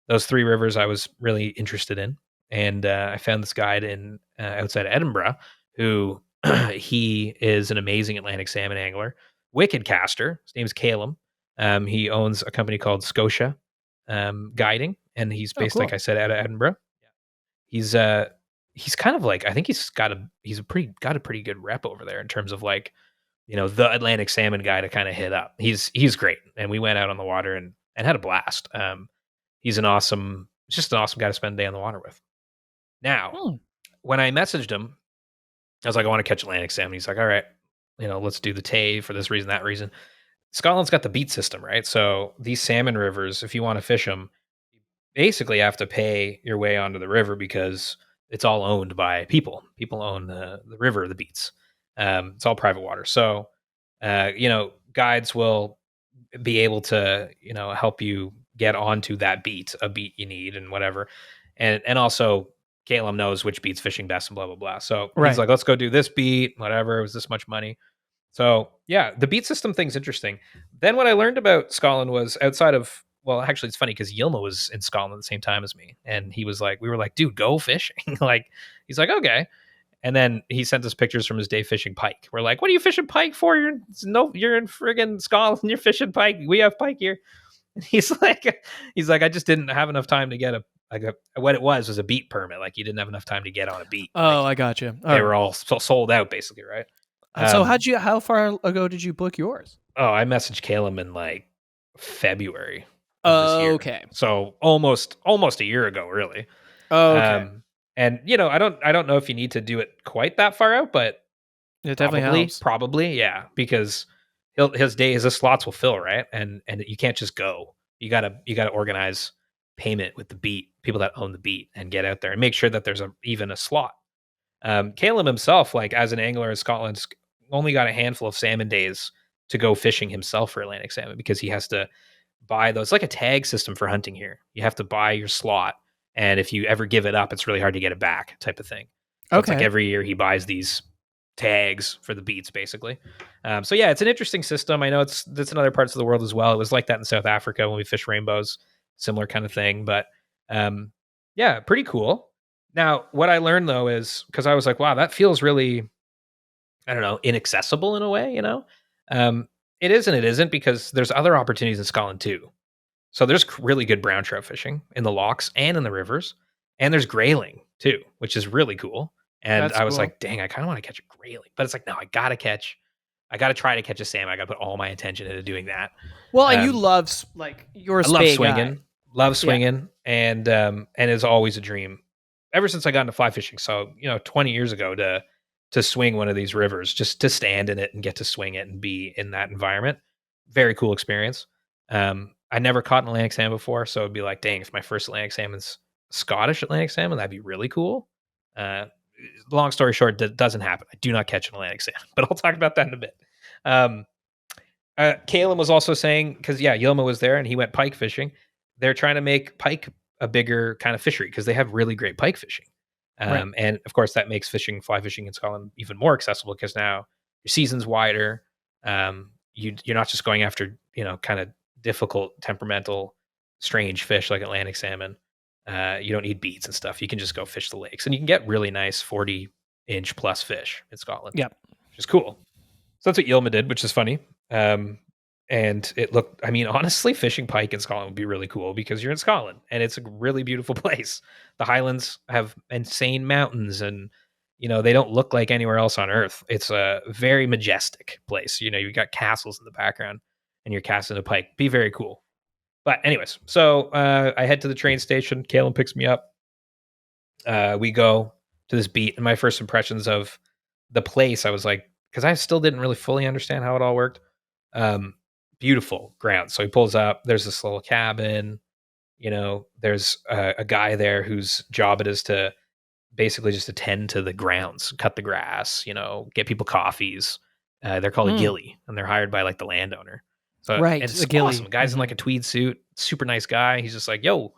Those three rivers I was really interested in. And I found this guide in outside Edinburgh who he is an amazing Atlantic salmon angler, wicked caster. His name's Calum. He owns a company called Scotia Guiding, and he's Oh, based, like cool. I said, out of Edinburgh. He's uh he's kind of like, I think he's got a pretty good rep over there in terms of like, the Atlantic salmon guy to kind of hit up. He's great, and we went out on the water and had a blast. He's just an awesome guy to spend a day on the water with. Now, Hmm. when I messaged him, I was like, I want to catch Atlantic salmon. He's like, all right, let's do the Tay for this reason, that reason. Scotland's got the beat system, right? So these salmon rivers, if you want to fish them, you basically have to pay your way onto the river because it's all owned by people. People own the river, the beats. It's all private water. So, guides will be able to, help you get onto that beat, a beat you need and whatever. And also Caleb knows which beat's fishing best and blah blah blah. So he's Right. like, let's go do this beat, whatever. It was this much money. So yeah, the beat system thing's interesting. Then what I learned about Scotland was outside of, well, actually it's funny because Yilma was in Scotland at the same time as me. And he was like, we were like, dude, go fishing. Like, he's like, okay. And then he sent us pictures from his day fishing pike. We're like, what are you fishing pike for? You're in friggin' Scotland. You're fishing pike. We have pike here. And he's like, I just didn't have enough time to get what it was a beat permit. Like you didn't have enough time to get on a beat. Oh, Like I got you. All they right. were all sold out basically, right? So Um, how far ago did you book yours? oh, I messaged Caleb in like February of this year. Okay. So almost a year ago, really. Okay. Um, and I don't know if you need to do it quite that far out, but It definitely helps. Probably, yeah, because his slots will fill, right? And you can't just go. You gotta organize payment with the beat, people that own the beat, and get out there and make sure that there's even a slot. Caleb himself, like as an angler in Scotland, only got a handful of salmon days to go fishing himself for Atlantic salmon because he has to buy those. It's like a tag system for hunting here. You have to buy your slot and if you ever give it up, it's really hard to get it back, type of thing. So it's like Okay. every year he buys these tags for the beats, basically. So yeah, it's an interesting system. I know it's in other parts of the world as well. It was like that in South Africa when we fish rainbows, similar kind of thing. But um, yeah, pretty cool. Now, what I learned though is because I was like, wow, that feels really, I don't know, inaccessible in a way. Um, it is and it isn't, because there's other opportunities in Scotland too. So there's really good brown trout fishing in the locks and in the rivers, and there's grayling too, which is really cool. And That's I was cool. like, dang, I kind of want to catch a grayling, but it's like, no, I got to try to catch a salmon. I got to put all my attention into doing that. Well, and you Um, love you're a I love spay guy. swinging, love Yeah. swinging, and it's always a dream ever since I got into fly fishing. So 20 years ago to swing one of these rivers, just to stand in it and get to swing it and be in that environment. Very cool experience. I never caught an Atlantic salmon before, so it'd be like, dang, if my first Atlantic salmon's Scottish Atlantic salmon, that'd be really cool. Uh, Long story short, that doesn't happen. I do not catch an Atlantic salmon, but I'll talk about that in a bit. Um, Kalen was also saying, because yeah, Yilma was there and he went pike fishing. They're trying to make pike a bigger kind of fishery because they have really great pike fishing. Right. And of course, that makes fly fishing in Scotland even more accessible because now your season's wider. You're not just going after kind of difficult, temperamental, strange fish like Atlantic salmon. You don't need beats and stuff. You can just go fish the lakes, and you can get really nice 40-inch plus fish in Scotland, Yep. which is cool. So that's what Yilma did, which is funny. Um, and it looked, I mean, honestly, fishing pike in Scotland would be really cool because you're in Scotland and it's a really beautiful place. The Highlands have insane mountains, and they don't look like anywhere else on earth. It's a very majestic place. You've got castles in the background and you're casting a pike. Be very cool. But anyways, so I head to the train station. Kalen picks me up. We go to this beat, and my first impressions of the place, I was like, because I still didn't really fully understand how it all worked. Um, Beautiful ground. So he pulls up. There's this little cabin. There's a guy there whose job it is to basically just attend to the grounds, cut the grass, get people coffees. They're called a Mm. gilly, and they're hired by like the landowner. So Right. it's The awesome. gilly. Guy's in like a tweed suit, super nice guy. He's just like, yo,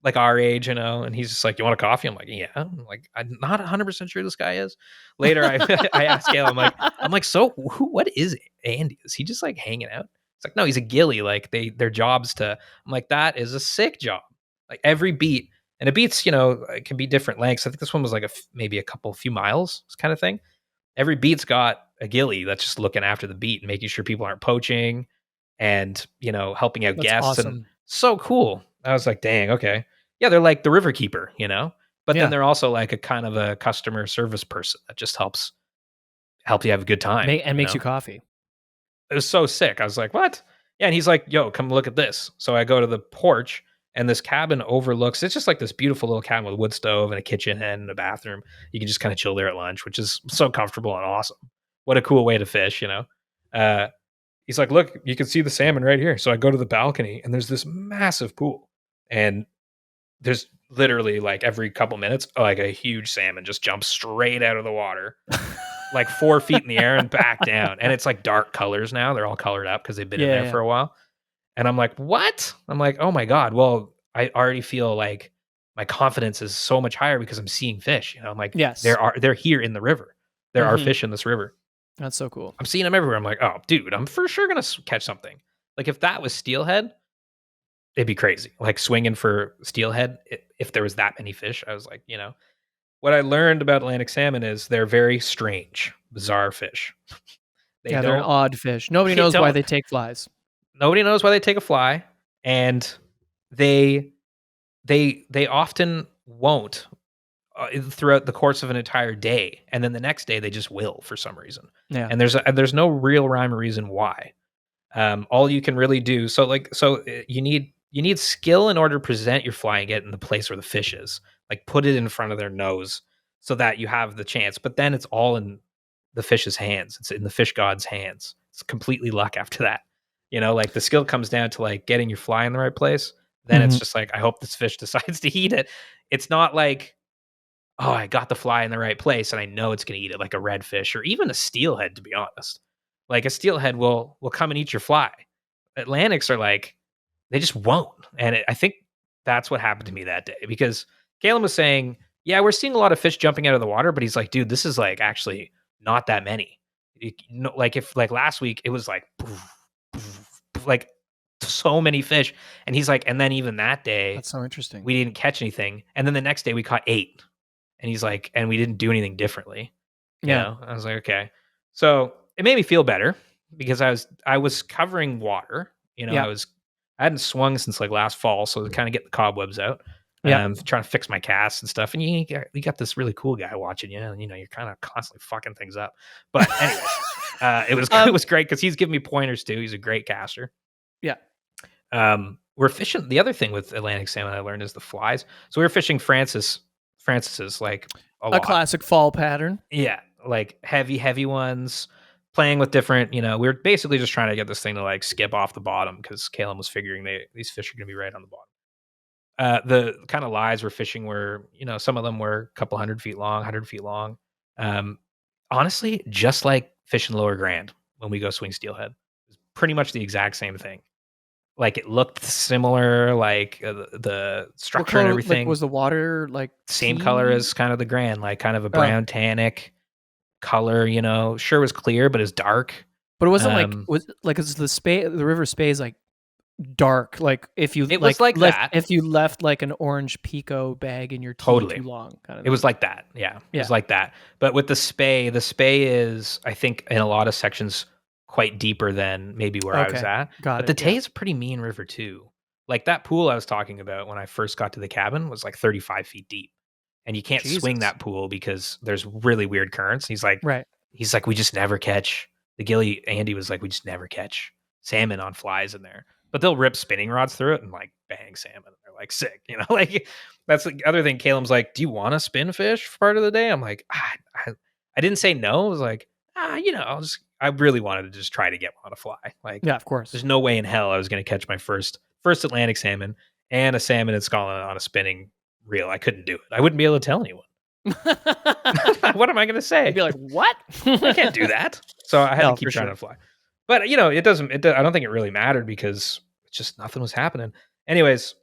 like our age, and he's just like, "You want a coffee?" I'm like, "Yeah." I'm like, I'm not 100% sure this guy is. Later, I I asked Gail, I'm like, "So what is Andy? Is he just like hanging out?" It's like, "No, he's a gilly. Like their jobs to." I'm like, "That is a sick job. Like every beat, and it beats, it can be different lengths. I think this one was like maybe a few miles kind of thing. Every beat's got a gilly that's just looking after the beat and making sure people aren't poaching, and helping out That's guests, and awesome. so cool. I was like, dang, okay. Yeah, they're like the river keeper. But then Yeah. they're also like a kind of a customer service person that just help you have a good time. And makes you coffee. It was so sick. I was like, what? Yeah, and he's like, yo, come look at this. So I go to the porch, and this cabin overlooks, it's just like this beautiful little cabin with a wood stove and a kitchen and a bathroom. You can just kind of chill there at lunch, which is so comfortable and awesome. What a cool way to fish. Uh, he's like, look, you can see the salmon right here. So I go to the balcony, and there's this massive pool. And there's literally like every couple minutes, like a huge salmon just jumps straight out of the water, like 4 feet in the air and back down. And it's like dark colors now. They're all colored up because they've been in Yeah. there Yeah. for a while. And I'm like, what? I'm like, oh my God. Well, I already feel like my confidence is so much higher because I'm seeing fish. I'm like, Yes. they're here in the river. There are Hmm. fish in this river. That's so cool. I'm seeing them everywhere. I'm like, oh, dude, I'm for sure gonna catch something. Like if that was steelhead, it'd be crazy. Like swinging for steelhead, if there was that many fish, I was like, what I learned about Atlantic salmon is they're very strange, bizarre fish. They Yeah, they're an don't. odd fish. Nobody They knows why don't. they take flies. Nobody knows why they take a fly, and they they often won't throughout the course of an entire day, and then the next day they just will for some reason. Yeah. And there's no real rhyme or reason why. All you can really do, you need skill in order to present your fly and get in the place where the fish is. Like put it in front of their nose so that you have the chance. But then it's all in the fish's hands. It's in the fish god's hands. It's completely luck after that. Like the skill comes down to like getting your fly in the right place. Then it's Mhm. just like I hope this fish decides to eat it. It's not like, oh, I got the fly in the right place and I know it's going to eat it, like a redfish or even a steelhead, to be honest. Like a steelhead will come and eat your fly. Atlantics are like, they just won't. And I think That's what happened to me that day because Caleb was saying, yeah, we're seeing a lot of fish jumping out of the water, but he's like, dude, this is like actually not that many. Like if like last week it was like poof, poof, poof, like so many fish, and he's like, and then even that day That's so interesting. we didn't catch anything, and then the next day we caught 8, and he's like, and we didn't do anything differently. Yeah. I was like, okay, so it made me feel better because I was covering water. Yeah. I hadn't swung since like last fall, so to kind of get the cobwebs out. Yeah. Trying to fix my cast and stuff. And you got this really cool guy watching you, and you're kind of constantly fucking things up. But anyways, it was great because he's giving me pointers too. He's a great caster. Yeah. We're fishing. The other thing with Atlantic salmon I learned is the flies. So we were fishing Francis's like a A lot. classic fall pattern. Yeah, like heavy ones. Playing with different, we were basically just trying to get this thing to like skip off the bottom because Kalen was figuring these fish are going to be right on the bottom. The kind of lies we're fishing were, some of them were a couple 100 feet long, 100 feet long. Honestly, just like fishing Lower Grand when we go swing steelhead, it's pretty much the exact same thing. Like it looked similar, like the structure and everything. Like, was the water like same color as kind of the Grand, like kind of a brown tannic color, sure was clear, but it's dark. But it wasn't it's the river Spey is like dark. Like if you it was like that. If you left like an orange Pico bag in your teeth totally too long, kind of. It was like that. Yeah. It was like that. But with the Spey is, I think, in a lot of sections quite deeper than maybe where I was at. But the Tay is a pretty mean river too. Like that pool I was talking about when I first got to the cabin was like 35 feet deep. And you can't swing that pool because there's really weird currents. He's like, we just never catch. The Gilly Andy was like, we just never catch salmon on flies in there. But they'll rip spinning rods through it and like bang salmon. They're like sick, like that's the other thing. Caleb's like, do you want to spin fish for part of the day? I'm like, I didn't say no. I was like, I really wanted to just try to get one on a fly. Like, yeah, of course. There's no way in hell I was going to catch my first Atlantic salmon and a salmon in Scotland on a spinning reel. I couldn't do it. I wouldn't be able to tell anyone. What am I going to say? I'd be like, what? I can't do that. So I had to keep trying to fly. But it doesn't. I don't think it really mattered because just nothing was happening. Anyways,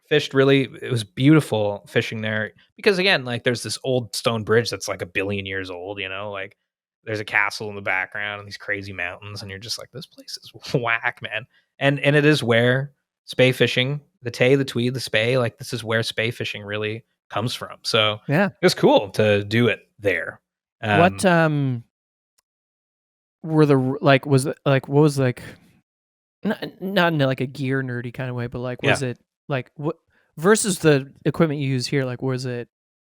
fished really. It was beautiful fishing there because again, like there's this old stone bridge that's like 1 billion years old. Like there's a castle in the background and these crazy mountains, and you're just like, this place is whack, man. And it is where Spey fishing, the Tay, the Tweed, the Spey, like this is where Spey fishing really comes from. So yeah, it was cool to do it there. What were the like was it, like what was like not in like a gear nerdy kind of way, but like was it like what versus the equipment you use here? Like were they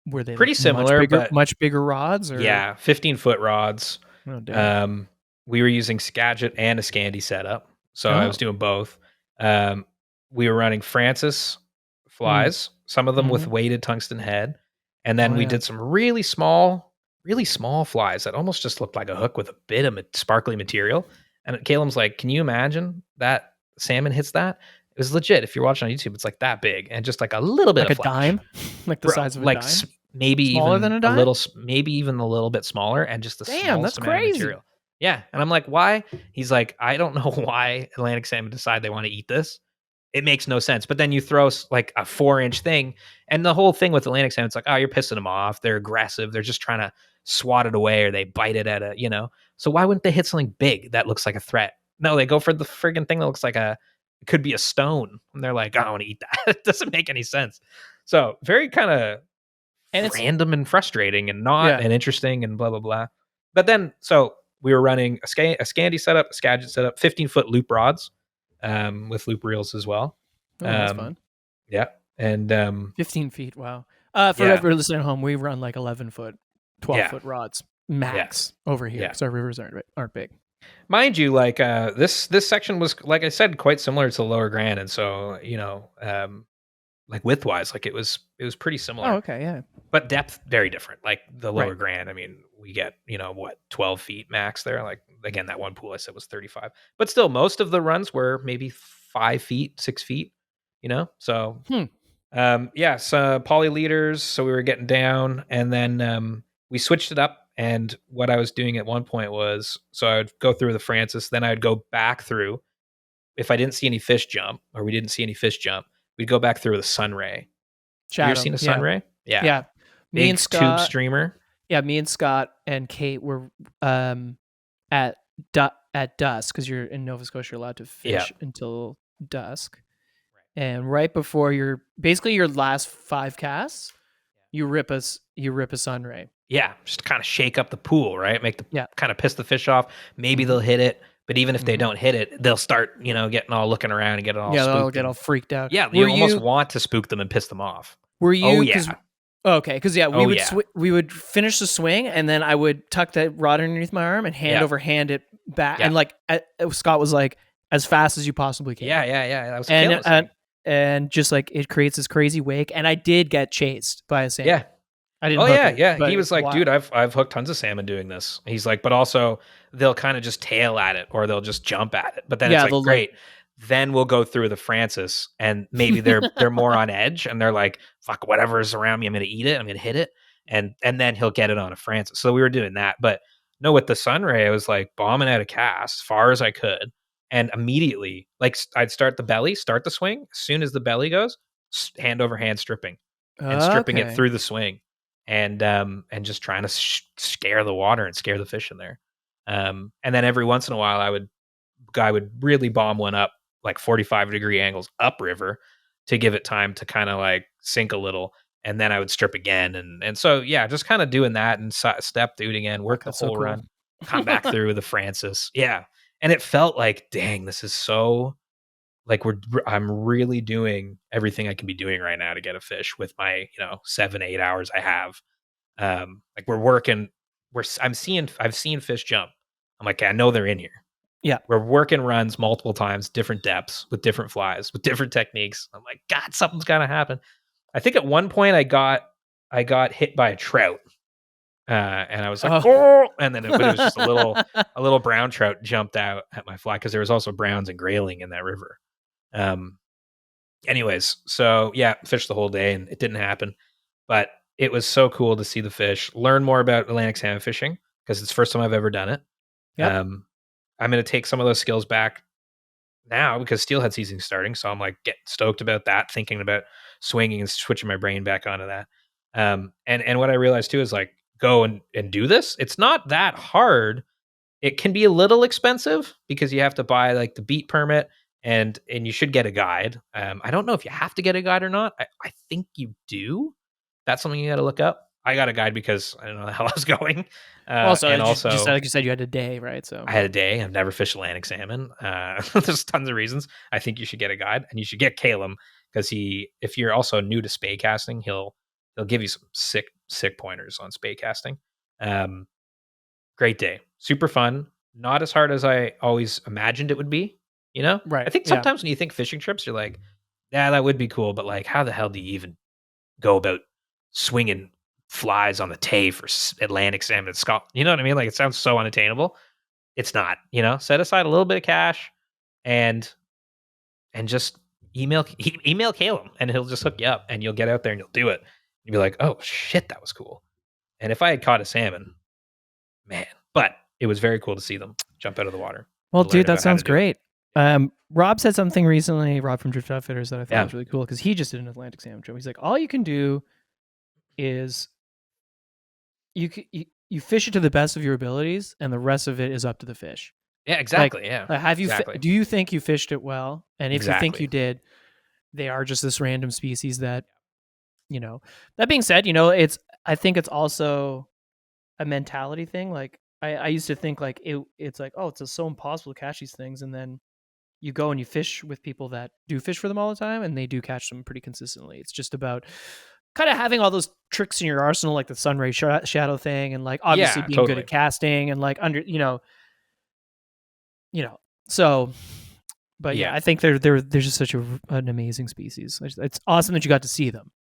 pretty like similar, much bigger rods? Or? Yeah, 15-foot rods. Oh, damn. We were using Skagit and a Scandi setup, so I was doing both. We were running Francis flies, some of them with weighted tungsten head, and then we did some really small flies that almost just looked like a hook with a bit of sparkly material. And Caleb's like, can you imagine that salmon hits that? It was legit. If you're watching on YouTube, it's like that big and just like a little bit like of a dime, like the size of a dime, maybe smaller even than a dime? maybe even a little bit smaller, and just the that's amount crazy. of material. Yeah, and I'm like, why? He's like, I don't know why Atlantic salmon decide they want to eat this. It makes no sense. But then you throw like a 4-inch thing, and the whole thing with Atlantic salmon, it's like, oh, you're pissing them off. They're aggressive. They're just trying to swat it away, or they bite it at So why wouldn't they hit something big that looks like a threat? No, they go for the friggin' thing that looks like it could be a stone. And they're like, I don't want to eat that. It doesn't make any sense. So very kind of random and frustrating and not and interesting and blah, blah, blah. But then, so we were running a Scandi setup, a Skagit setup, 15-foot loop rods with loop reels as well. Oh, that's fun. Yeah. And 15 feet. Wow. For everyone listening at home, we run like 11-foot, 12-foot rods max over here because our rivers aren't big. Mind you, like this section was, like I said, quite similar to Lower Grand, and so like widthwise, like it was pretty similar. Oh, okay, yeah. But depth very different. Like the Lower Grand, I mean, we get 12 feet max there. Like again, that one pool I said was 35, but still, most of the runs were maybe 5 feet, 6 feet. So poly leaders. So we were getting down, and then we switched it up. And what I was doing at one point was, so I would go through the Francis, then I would go back through. If I didn't see any fish jump, or we didn't see any fish jump, we'd go back through with a sunray. Have you ever Shadow. seen a Yeah. sunray? Yeah. Yeah. Me and Big tube Scott. streamer. Yeah, me and Scott and Kate were at at dusk, because you're in Nova Scotia, you're allowed to Yeah. fish until dusk. And right before your last 5 casts, you rip a sunray. Yeah. Just kind of shake up the pool, right? Make the Yeah. kind of piss the fish off. Maybe Mhm. they'll hit it. But even if they Mhm. don't hit it, they'll start, getting all looking around and getting all Yeah, they'll spooked. get all And freaked out. yeah, you almost want to spook them and piss them off. Were Oh, you? Because yeah. okay, because yeah, Oh, yeah. we would finish the swing, and then I would tuck that rod underneath my arm and hand Yeah. over hand it back, Yeah. and like Scott was like, as fast as you possibly can. Yeah. That was and killing. and just like it creates this crazy wake, and I did get chased by a salmon. Yeah. I didn't Oh, hook yeah, it, yeah. but He it's was like, wild. "Dude, I've hooked tons of salmon doing this." He's like, "But also they'll kind of just tail at it or they'll just jump at it." But then it's Yeah, like, they'll like "Great. Then we'll go through the Francis and maybe they're more on edge and they're like, fuck whatever's around me, I'm going to eat it, I'm going to hit it." And then he'll get it on a Francis. So we were doing that. But no, with the Sunray, I was like bombing out a cast as far as I could. And immediately, like I'd start the belly, start the swing. As soon as the belly goes, hand over hand stripping and stripping it okay. through the swing and just trying to scare the water and scare the fish in there. And then every once in a while, I would really bomb one up like 45-degree angles upriver to give it time to kind of like sink a little, and then I would strip again, and so yeah, just kind of doing that and step through it again, work Fuck, the that's so whole cool. run, come back through with the Francis, yeah, and it felt like, dang, this is so like I'm really doing everything I can be doing right now to get a fish with my 7-8 hours I have. Like we're working, I've seen fish jump. I'm like, I know they're in here. Yeah. We're working runs multiple times, different depths with different flies, with different techniques. I'm like, God, something's gotta happen. I think at one point I got hit by a trout. And I was like, Oh. oh, and then but it was just a little brown trout jumped out at my fly because there was also browns and grayling in that river. Um, anyways, so yeah, fished the whole day and it didn't happen. But it was so cool to see the fish, learn more about Atlantic salmon fishing because it's the first time I've ever done it. Yep. I'm going to take some of those skills back now because steelhead season's starting. So I'm like getting stoked about that, thinking about swinging and switching my brain back onto that. And what I realized too is like go and do this. It's not that hard. It can be a little expensive because you have to buy like the beat permit and you should get a guide. I don't know if you have to get a guide or not. I think you do. That's something you got to look up. I got a guide because I don't know how I was going. Also, And just also like you said, you had a day, right? So I had a day. I've never fished Atlantic salmon. There's tons of reasons. I think you should get a guide and you should get Caleb because if you're also new to spay casting, he'll give you some sick pointers on spay casting. Um, Great day, super fun. Not as hard as I always imagined it would be. I right. think Yeah. sometimes when you think fishing trips, you're like, yeah, that would be cool, but like, how the hell do you even go about swinging flies on the Tay for Atlantic salmon in Scotland? You know what I mean? Like, it sounds so unattainable. It's not. Set aside a little bit of cash and just email Caleb and he'll just hook you up and you'll get out there and you'll do it. You'll be like, oh shit, that was cool. And if I had caught a salmon, man, but it was very cool to see them jump out of the water. Well, To learn dude, that about how to sounds do it. great. Rob said something recently, Rob from Drift Outfitters, that I thought Yeah. was really cool because he just did an Atlantic salmon trip. He's like, all you can do is you fish it to the best of your abilities, and the rest of it is up to the fish. Yeah, exactly. Yeah. Have you? Exactly. Do you think you fished it well? And if you think Exactly. you did, they are just this random species that, That being said, it's. I think it's also a mentality thing. Like I used to think like it's like, oh, it's just so impossible to catch these things, and then you go and you fish with people that do fish for them all the time, and they do catch them pretty consistently. It's just about kind of having all those tricks in your arsenal, like the sunray shadow thing, and like obviously Yeah, being good totally. at casting, and like So, but yeah, Yeah. I think they're just such an amazing species. It's awesome that you got to see them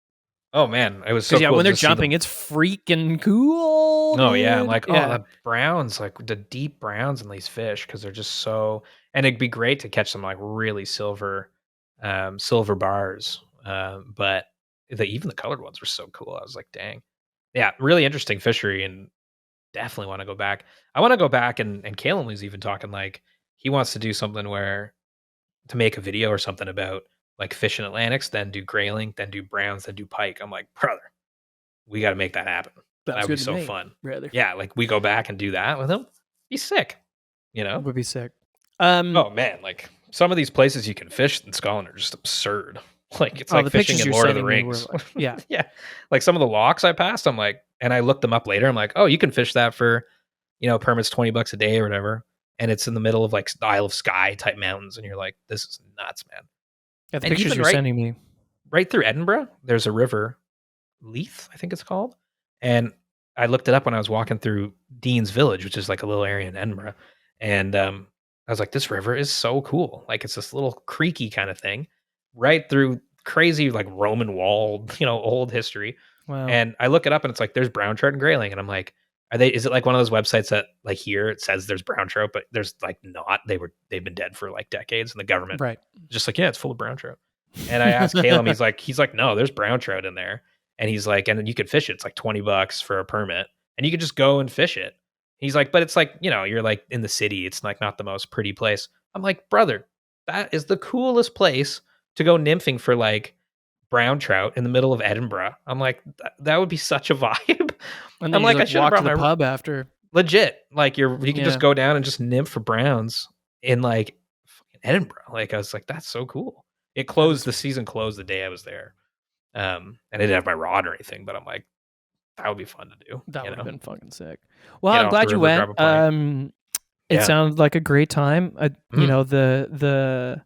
Oh man, it was so because yeah, cool when to they're just see them. jumping, it's freaking cool, Oh yeah, I'm dude. like, oh, Yeah, the browns, like the deep browns in these fish, because they're just so. And it'd be great to catch some like really silver bars. But even the colored ones were so cool. I was like, dang, yeah, really interesting fishery, and definitely want to go back. I want to go back, and Kalen was even talking like he wants to do something where to make a video or something about like fish in Atlantics, then do grayling, then do browns, then do pike. I'm like, brother, we got to make that happen. That Sounds would be good to so me, fun. brother. Yeah, like we go back and do that with him. He's sick, you know? Would be sick. Oh man, like some of these places you can fish in Scotland are just absurd. Like it's Oh, like the fishing pictures in you're Lord of the sending me were Rings. like, yeah, Yeah. Like some of the locks I passed, I'm like, and I looked them up later. I'm like, oh, you can fish that for, permits $20 a day or whatever. And it's in the middle of like Isle of Skye type mountains. And you're like, this is nuts, man. yeah. The And pictures even you're sending me. right through Edinburgh, there's a river, Leith, I think it's called. And I looked it up when I was walking through Dean's Village, which is like a little area in Edinburgh. And I was like, this river is so cool. Like it's this little creaky kind of thing right through crazy like Roman wall, old history. Wow. And I look it up and it's like there's brown trout and grayling. And I'm like, is it like one of those websites that like here it says there's brown trout, but there's like not. They've been dead for like decades and the government Right. just like, yeah, it's full of brown trout. And I asked Caleb, he's like, no, there's brown trout in there. And he's like, and then you could fish it. It's like $20 for a permit. And you could just go and fish it. He's like, but it's like, you're like in the city. It's like not the most pretty place. I'm like, brother, that is the coolest place to go nymphing for like brown trout in the middle of Edinburgh. I'm like, that would be such a vibe. And then I'm you like, I like should have walk to brought the my pub after. legit. Like you can Yeah. just go down and just nymph for browns in like fucking Edinburgh. Like I was like, that's so cool. It closed. The season closed the day I was there. And I didn't have my rod or anything, but I'm like, that would be fun to do. That would have been fucking sick. Well, Get I'm off the glad you river, grab went. a pint. It Yeah. sounded like a great time. You Mhm. know, the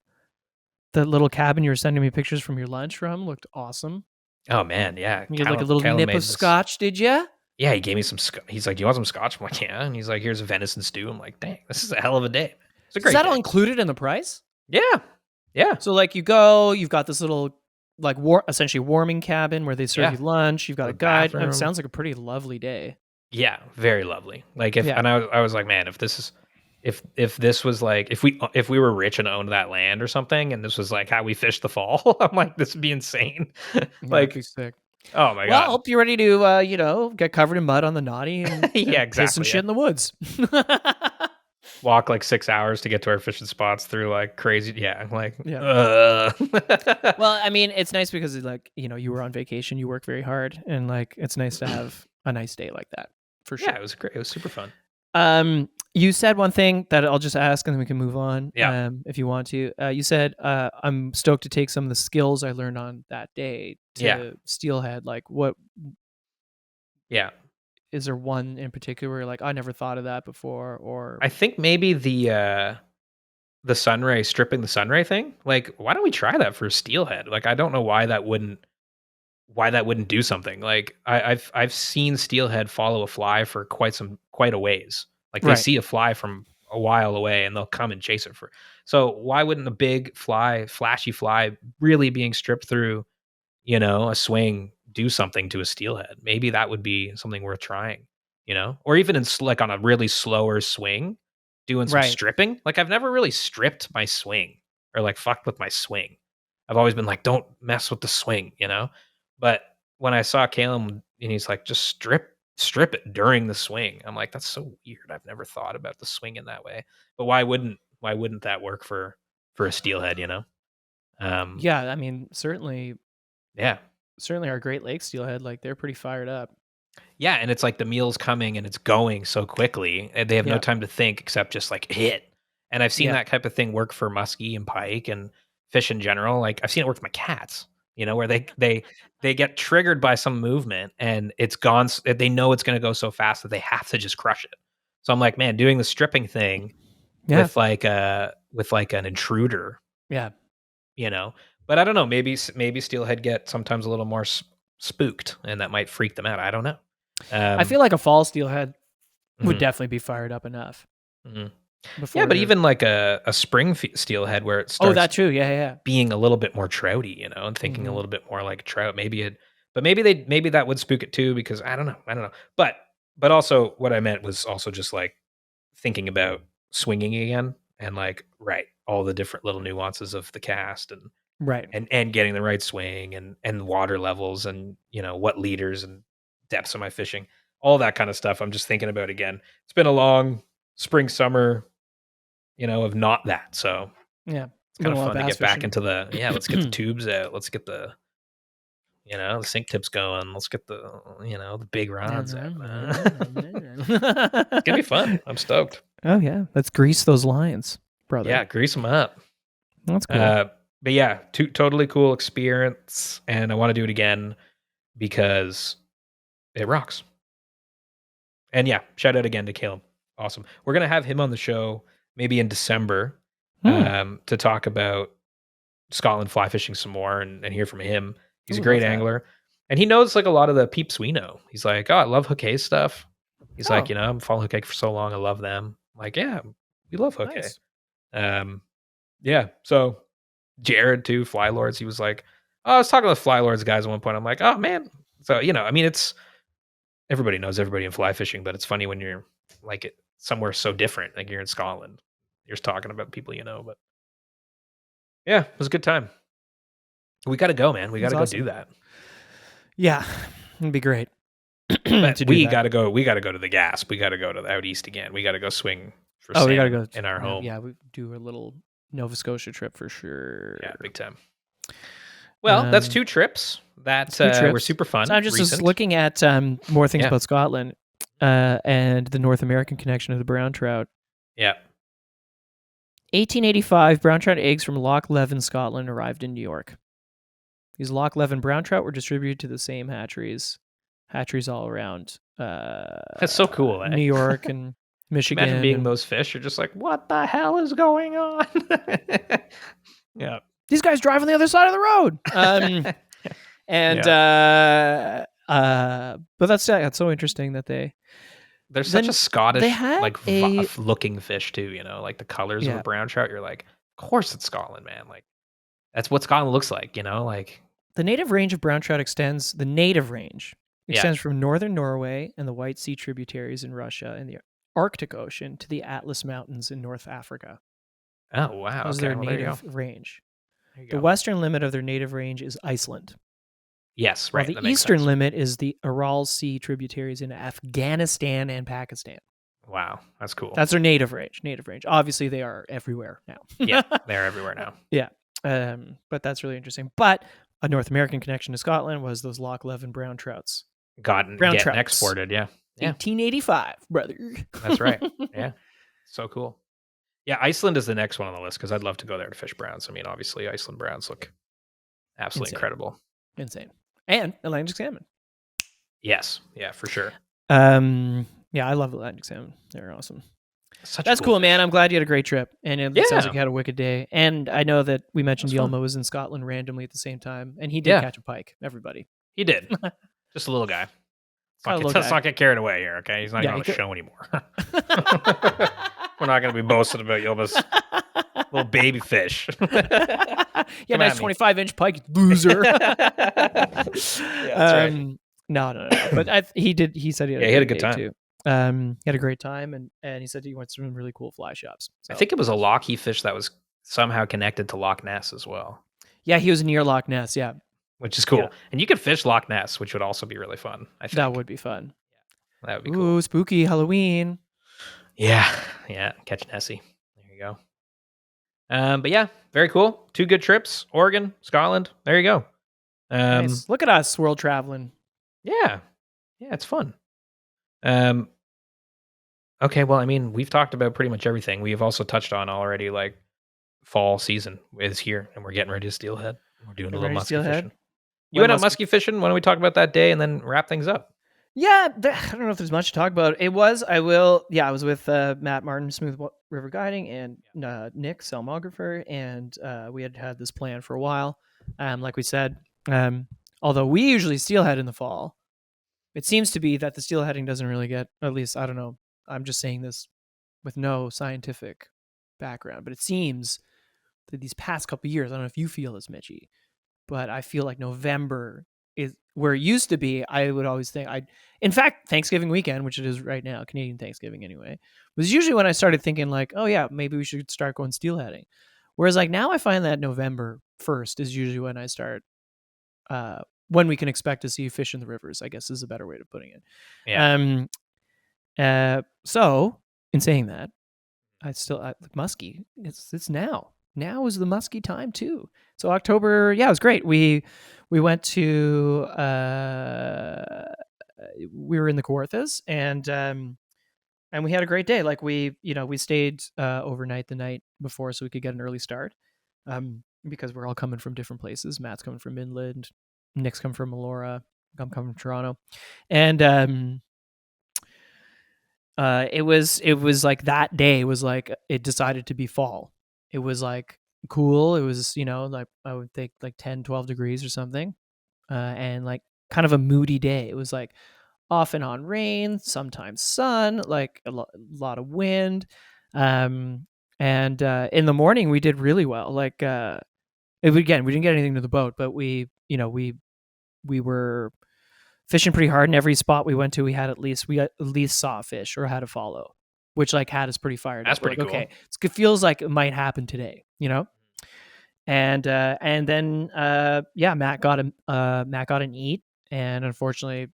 little cabin you were sending me pictures from your lunch from looked awesome. Oh man, yeah. You had like a little Callum nip made of this. scotch, did you? Yeah, he gave me some. He's like, "You want some scotch?" I'm like, "Yeah." And he's like, "Here's a venison stew." I'm like, "Dang, this is a hell of a day. It's a Is great that day." all included in the price? Yeah, yeah, So like you've got this little like essentially warming cabin where they serve yeah. you lunch. You've got The a guide. It bathroom. sounds like a pretty lovely day. Yeah, very lovely. Like Yeah. and I was like, man, if this is, if this was like, if we were rich and owned that land or something, and this was like how we fish the fall, I'm like, this would be insane. Yeah, that'd be Like, sick. oh my Well, I god. hope you're ready to, get covered in mud on the naughty and, Yeah, and piss and exactly. shit Yeah. in the woods. Walk like 6 hours to get to our fishing spots through like crazy. Yeah, I'm like, Yeah. Well, I mean, it's nice because like, you were on vacation, you work very hard, and like it's nice to have a nice day like that. For sure. Yeah, it was great. It was super fun. You said one thing that I'll just ask and then we can move on. Yeah. If you want to. You said I'm stoked to take some of the skills I learned on that day to Yeah. steelhead. Like what Yeah. is there one in particular where like I never thought of that before or I think maybe the sunray, stripping the sunray thing. Like, why don't we try that for steelhead? Like, I don't know why that wouldn't do something. Like, I've seen steelhead follow a fly for quite a ways. Like they Right. see a fly from a while away and they'll come and chase it for. So why wouldn't a big fly, flashy fly, really being stripped through, a swing do something to a steelhead? Maybe that would be something worth trying, or even like on a really slower swing, doing some Right. stripping. Like I've never really stripped my swing or like fucked with my swing. I've always been like, don't mess with the swing. But when I saw Caleb and he's like, just strip it during the swing. I'm like, that's so weird. I've never thought about the swing in that way. But why wouldn't that work for a steelhead? Yeah, I mean, certainly Yeah. our Great Lakes steelhead, like they're pretty fired up. Yeah, and it's like the meal's coming and it's going so quickly, and they have no Yeah. time to think except just like hit. And I've seen Yeah. that type of thing work for muskie and pike and fish in general. Like I've seen it work with my cats, where they get triggered by some movement and it's gone. They know it's going to go so fast that they have to just crush it. So I'm like, man, doing the stripping thing Yeah. with like an intruder, Yeah. But I don't know. Maybe steelhead get sometimes a little more spooked, and that might freak them out. I don't know. I feel like a fall steelhead would Mhm. definitely be fired up enough. Mhm. Before Yeah, but to- even like a spring steelhead where it Oh, starts that's true. Yeah, yeah. being a little bit more trouty, and thinking a Mhm. little bit more like trout. But maybe that would spook it too because I don't know. But also what I meant was also just like thinking about swinging again and like right all the different little nuances of the cast and Right. and getting the right swing and water levels and what leaders and depths am I fishing, all that kind of stuff. I'm just thinking about again. It's been a long spring summer of not that. So Yeah. It's kind Been a of lot of fun to bass get back fishing. into let's get the tubes out. Let's get the sink tips going. Let's get the big rods out. It's gonna be fun. I'm stoked. Oh yeah, let's grease those lines, brother. Yeah, grease them up. That's cool. But yeah, totally cool experience, and I want to do it again because it rocks. And yeah, shout out again to Caleb. Awesome. We're gonna have him on the show maybe in December to talk about Scotland fly fishing some more and hear from him. He's I a would great love that. angler, and he knows like a lot of the peeps we know. He's like, oh, I love Hook Hay stuff. He's like, Oh. I'm following Hook Hay for so long. I love them. I'm like, yeah, we love Hook Nice. Hay. Yeah. So Jared too, Fly Lords. He was like, oh, I was talking to the Fly Lords guys at one point. I'm like, oh man. So I mean, it's everybody knows everybody in fly fishing, but it's funny when you're like somewhere so different. Like you're in Scotland, you're just talking about people you know. But yeah, it was a good time. We got to go, man. We got That's to go awesome. do that. Yeah, it'd be great. But to do we that. got to go. We got to go to the Gasp. We got to go to the out east again. We got to go swing for Oh, we gotta salmon go in our home. Yeah, we do a little Nova Scotia trip for sure. Yeah, big time. Well, that's 2 trips that were super fun. So I'm just recent. looking at more things Yeah. about Scotland and the North American connection of the brown trout. Yeah. 1885, brown trout eggs from Loch Leven, Scotland, arrived in New York. These Loch Leven brown trout were distributed to the same hatcheries all around. That's so cool, eh? New York and Michigan. Imagine being those fish. You're just like, what the hell is going on? Yeah. These guys drive on the other side of the road. But that's so interesting that they're such a Scottish like a looking fish too, like the colors of a brown trout. You're like, of course it's Scotland, man. Like that's what Scotland looks like, like the native range of brown trout extends from northern Norway and the White Sea tributaries in Russia and the Arctic Ocean to the Atlas Mountains in North Africa. Oh wow. That was their native range. The go. western limit of their native range is Iceland. Yes, right. While the eastern limit is the Aral Sea tributaries in Afghanistan and Pakistan. Wow, that's cool. That's their native range. Obviously, they are everywhere now. Yeah, they're everywhere now. Yeah, but that's really interesting. But a North American connection to Scotland was those Loch Leven brown trouts. Getting exported, yeah. 1885, brother. That's right. Yeah, so cool. Yeah, Iceland is the next one on the list because I'd love to go there to fish browns. I mean, obviously, Iceland browns look absolutely incredible. Insane. And Atlantic salmon. Yes. Yeah, for sure. Yeah, I love Atlantic salmon. They're awesome. That's cool, man. I'm glad you had a great trip. And it sounds like you had a wicked day. And I know that we mentioned Yelmo was in Scotland randomly at the same time. And he did catch a pike, everybody. He did. Just a little guy. Let's not get carried away here, okay? He's not on the show anymore. We're not going to be boasting about Yelmo's little baby fish. Yeah, nice 25-inch pike, loser. That's right. No. But he said he had a good time too. He had a great time, and he said he went to some really cool fly shops. So. I think it was a Lockheed fish that was somehow connected to Loch Ness as well. Yeah, he was near Loch Ness, yeah. Which is cool. Yeah. And you could fish Loch Ness, which would also be really fun, I think. That would be fun. Yeah. That would be cool. Ooh, spooky Halloween. Yeah. Catch Nessie. There you go. But yeah, very cool. 2 good trips. Oregon, Scotland. There you go. Nice. Look at us world traveling. Yeah, it's fun. Okay, well, I mean, we've talked about pretty much everything. We have also touched on already, like fall season is here, and we're getting ready to steelhead. We're doing a little muskie fishing. You went out muskie fishing. Why don't we talk about that day and then wrap things up? Yeah, I don't know if there's much to talk about. I was with Matt Martin, Smooth River Guiding, and Nick, Selmographer, and we had this plan for a while. Like we said, although we usually steelhead in the fall, it seems to be that the steelheading doesn't really get, at least, I don't know, I'm just saying this with no scientific background, but it seems that these past couple of years, I don't know if you feel this, Mitchie, but I feel like November is where it used to be. I would always think in fact, Thanksgiving weekend, which it is right now, Canadian Thanksgiving anyway, was usually when I started thinking like, oh yeah, maybe we should start going steelheading. Whereas like now I find that November 1st is usually when I start, when we can expect to see fish in the rivers, I guess is a better way of putting it. Yeah. So in saying that, I like muskie. It's now. now is the musky time too. So October, yeah, it was great. We went to we were in the Kawarthas, and we had a great day. Like we stayed overnight the night before so we could get an early start. Because we're all coming from different places. Matt's coming from Midland, Nick's coming from Melora, I'm coming from Toronto, and it was like that day was like it decided to be fall. It was like cool. It was like I would think like 10, 12 degrees or something, and like kind of a moody day. It was like off and on rain, sometimes sun, like lot of wind. And in the morning we did really well. Like again, we didn't get anything to the boat, but we were fishing pretty hard in every spot we went to. We at least saw a fish or had a follow, which like had us pretty fired That's up. We're pretty like, cool. okay, it feels like it might happen today, And then Matt got an eat, and unfortunately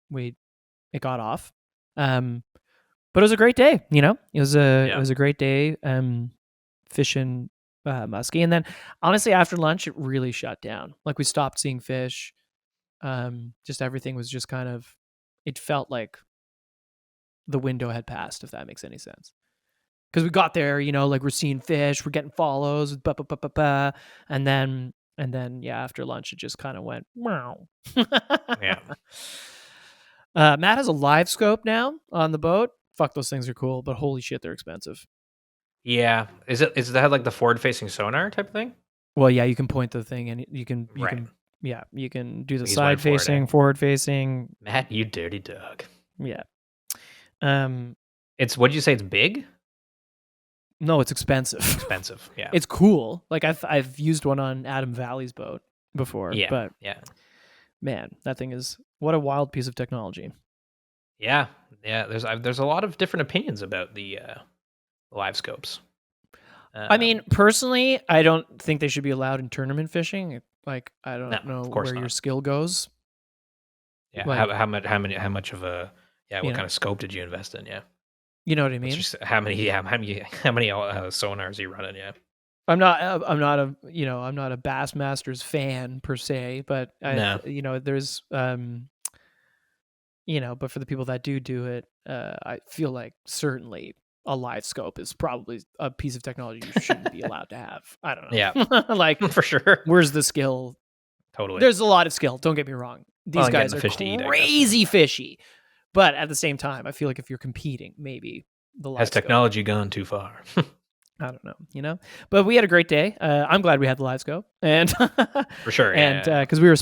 it got off. But it was a great day, It was a great day fishing muskie, and then honestly after lunch it really shut down. Like we stopped seeing fish. Just everything was just kind of, it felt like the window had passed, if that makes any sense. Because we got there, like we're seeing fish, we're getting follows, and then after lunch it just kind of went wow. Yeah. Matt has a live scope now on the boat. Fuck, those things are cool, but holy shit, they're expensive. Yeah. Is that like the forward facing sonar type of thing? Well, yeah, you can point the thing and you can Right. you can do the So he's went side for it, facing, forward facing. Matt, you dirty dog. Yeah. What'd you say? It's big? No, it's expensive. Expensive. Yeah. It's cool. Like I've used one on Adam Valley's boat before, Yeah. but Yeah. man, that thing is what a wild piece of technology. Yeah. Yeah. There's a lot of different opinions about the live scopes. I mean, personally, I don't think they should be allowed in tournament fishing. Like, I No, don't know of course where your not. skill goes. Yeah. Like, How much of a what kind of scope did you invest in? Yeah. you know what I What's mean? how many sonars are you running? Yeah. I'm not a Bassmasters fan per se, but No. there's but for the people that do it, I feel like certainly a live scope is probably a piece of technology you shouldn't be allowed to have. I don't know. Yeah. Like, For sure. where's the skill? Totally. There's a lot of skill. Don't get me wrong. These and getting guys the are fish to eat, I guess. crazy fishy. But at the same time, I feel like if you're competing, maybe the live Has scope. technology gone too far? I don't know, But we had a great day. I'm glad we had the live scope, and For sure. and Yeah. because we were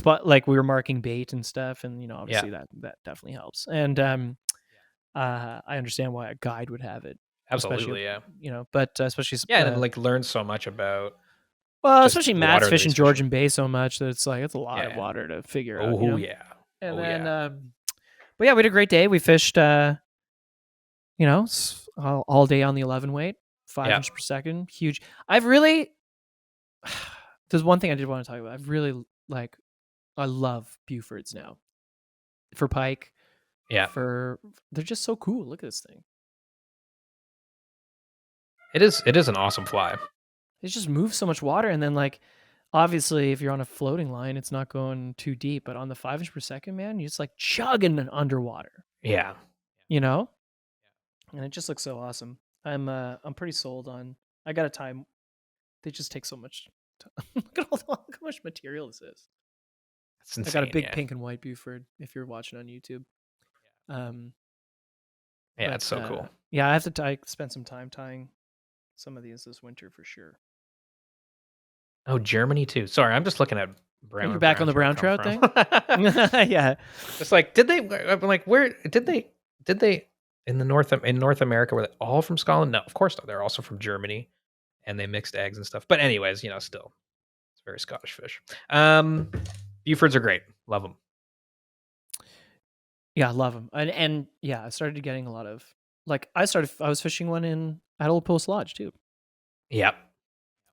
marking bait and stuff, and obviously that definitely helps. And I understand why a guide would have it, Absolutely. especially, Yeah. But especially And like learn so much about just especially the Matt's water that fishing he's fishing. Georgian Bay so much that it's like it's a lot of Yeah. water to figure out. Oh yeah. And Oh then, yeah. but yeah, we had a great day. We fished, all day on the 11 weight, 5 inches per second, huge. There's one thing I did want to talk about. I love Bufords now for pike. Yeah. They're just so cool. Look at this thing. It is an awesome fly. It just moves so much water, and then like obviously if you're on a floating line, it's not going too deep, but on the 5 inch per second, man, you're just like chugging underwater. Yeah. And it just looks so awesome. I'm pretty sold on. I got a time. They just take so much. Look how much material this is. It's insane. I got a big pink and white Buford. If you're watching on YouTube. Yeah, it's so cool. Yeah, I have to spend some time tying some of these this winter for sure. Oh, Germany too. Sorry, I'm just looking at brown. You're back on the brown trout thing. Yeah. It's like, did they? I'm like, where did they? Did they in North America? Were they all from Scotland? No, of course not. They're also from Germany, and they mixed eggs and stuff. But anyways, still, it's very Scottish fish. Bufords are great. Love them. Yeah, I love them. And yeah, I started getting a lot of I was fishing one at Old Post Lodge too. Yep.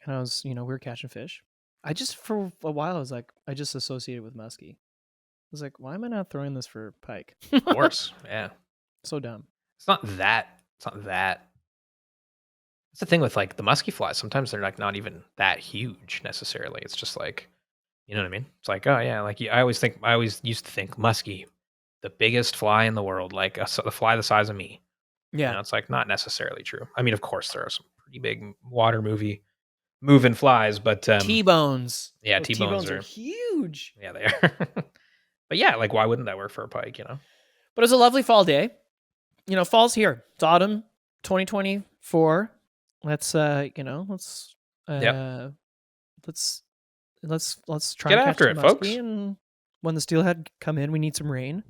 And I was, we were catching fish. I just, for a while, I just associated with muskie. I was like, why am I not throwing this for pike? Of course. Yeah. So dumb. It's not that That's the thing with like the musky flies. Sometimes they're like not even that huge necessarily. It's just like, you know what I mean? It's like, oh yeah, like I always used to think muskie, the biggest fly in the world, like the fly the size of me. Yeah. It's like not necessarily true. I mean, of course there are some pretty big water moving flies, but T-bones. yeah, Those T-bones T-bones are are huge. yeah, they are. But yeah, like why wouldn't that work for a pike, But it's a lovely fall day. Fall's here. It's autumn 2024. Let's let's Yep. let's try Get and catch after some it, folks. muskie, and when the steelhead come in, we need some rain.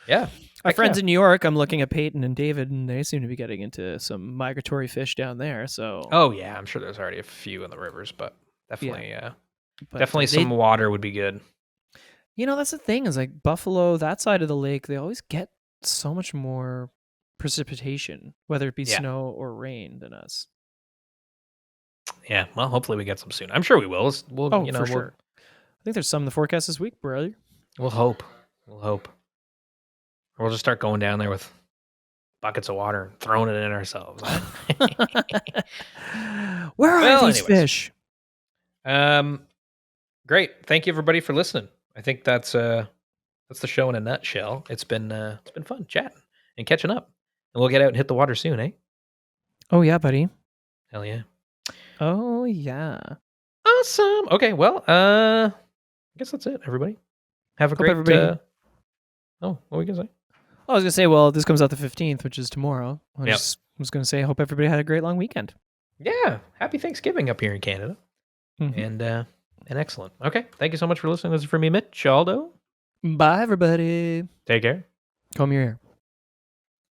Yeah. Our friends in New York, I'm looking at Peyton and David, and they seem to be getting into some migratory fish down there. So, Oh yeah, I'm sure there's already a few in the rivers, but definitely, but definitely some water would be good. That's the thing is like Buffalo, that side of the lake, they always get so much more precipitation, whether it be snow or rain, than us. Yeah, well, hopefully we get some soon. I'm sure we will. We'll, For sure. I think there's some in the forecast this week, brother. We'll hope. We'll hope. Or we'll just start going down there with buckets of water and throwing it in ourselves. Where are these fish? Great. Thank you everybody for listening. I think that's the show in a nutshell. It's been fun chatting and catching up. And we'll get out and hit the water soon, eh? Oh yeah, buddy. Hell yeah. Oh yeah. Awesome. Okay, well, I guess that's it, everybody. Have a great everybody. what were you gonna say? I was gonna say, well, this comes out the 15th, which is tomorrow. I was gonna say, I hope everybody had a great long weekend. Yeah, happy Thanksgiving up here in Canada. Mm-hmm. And excellent. Okay, thank you so much for listening. This is from me, Mitch, Aldo. Bye, everybody. Take care. Comb your hair.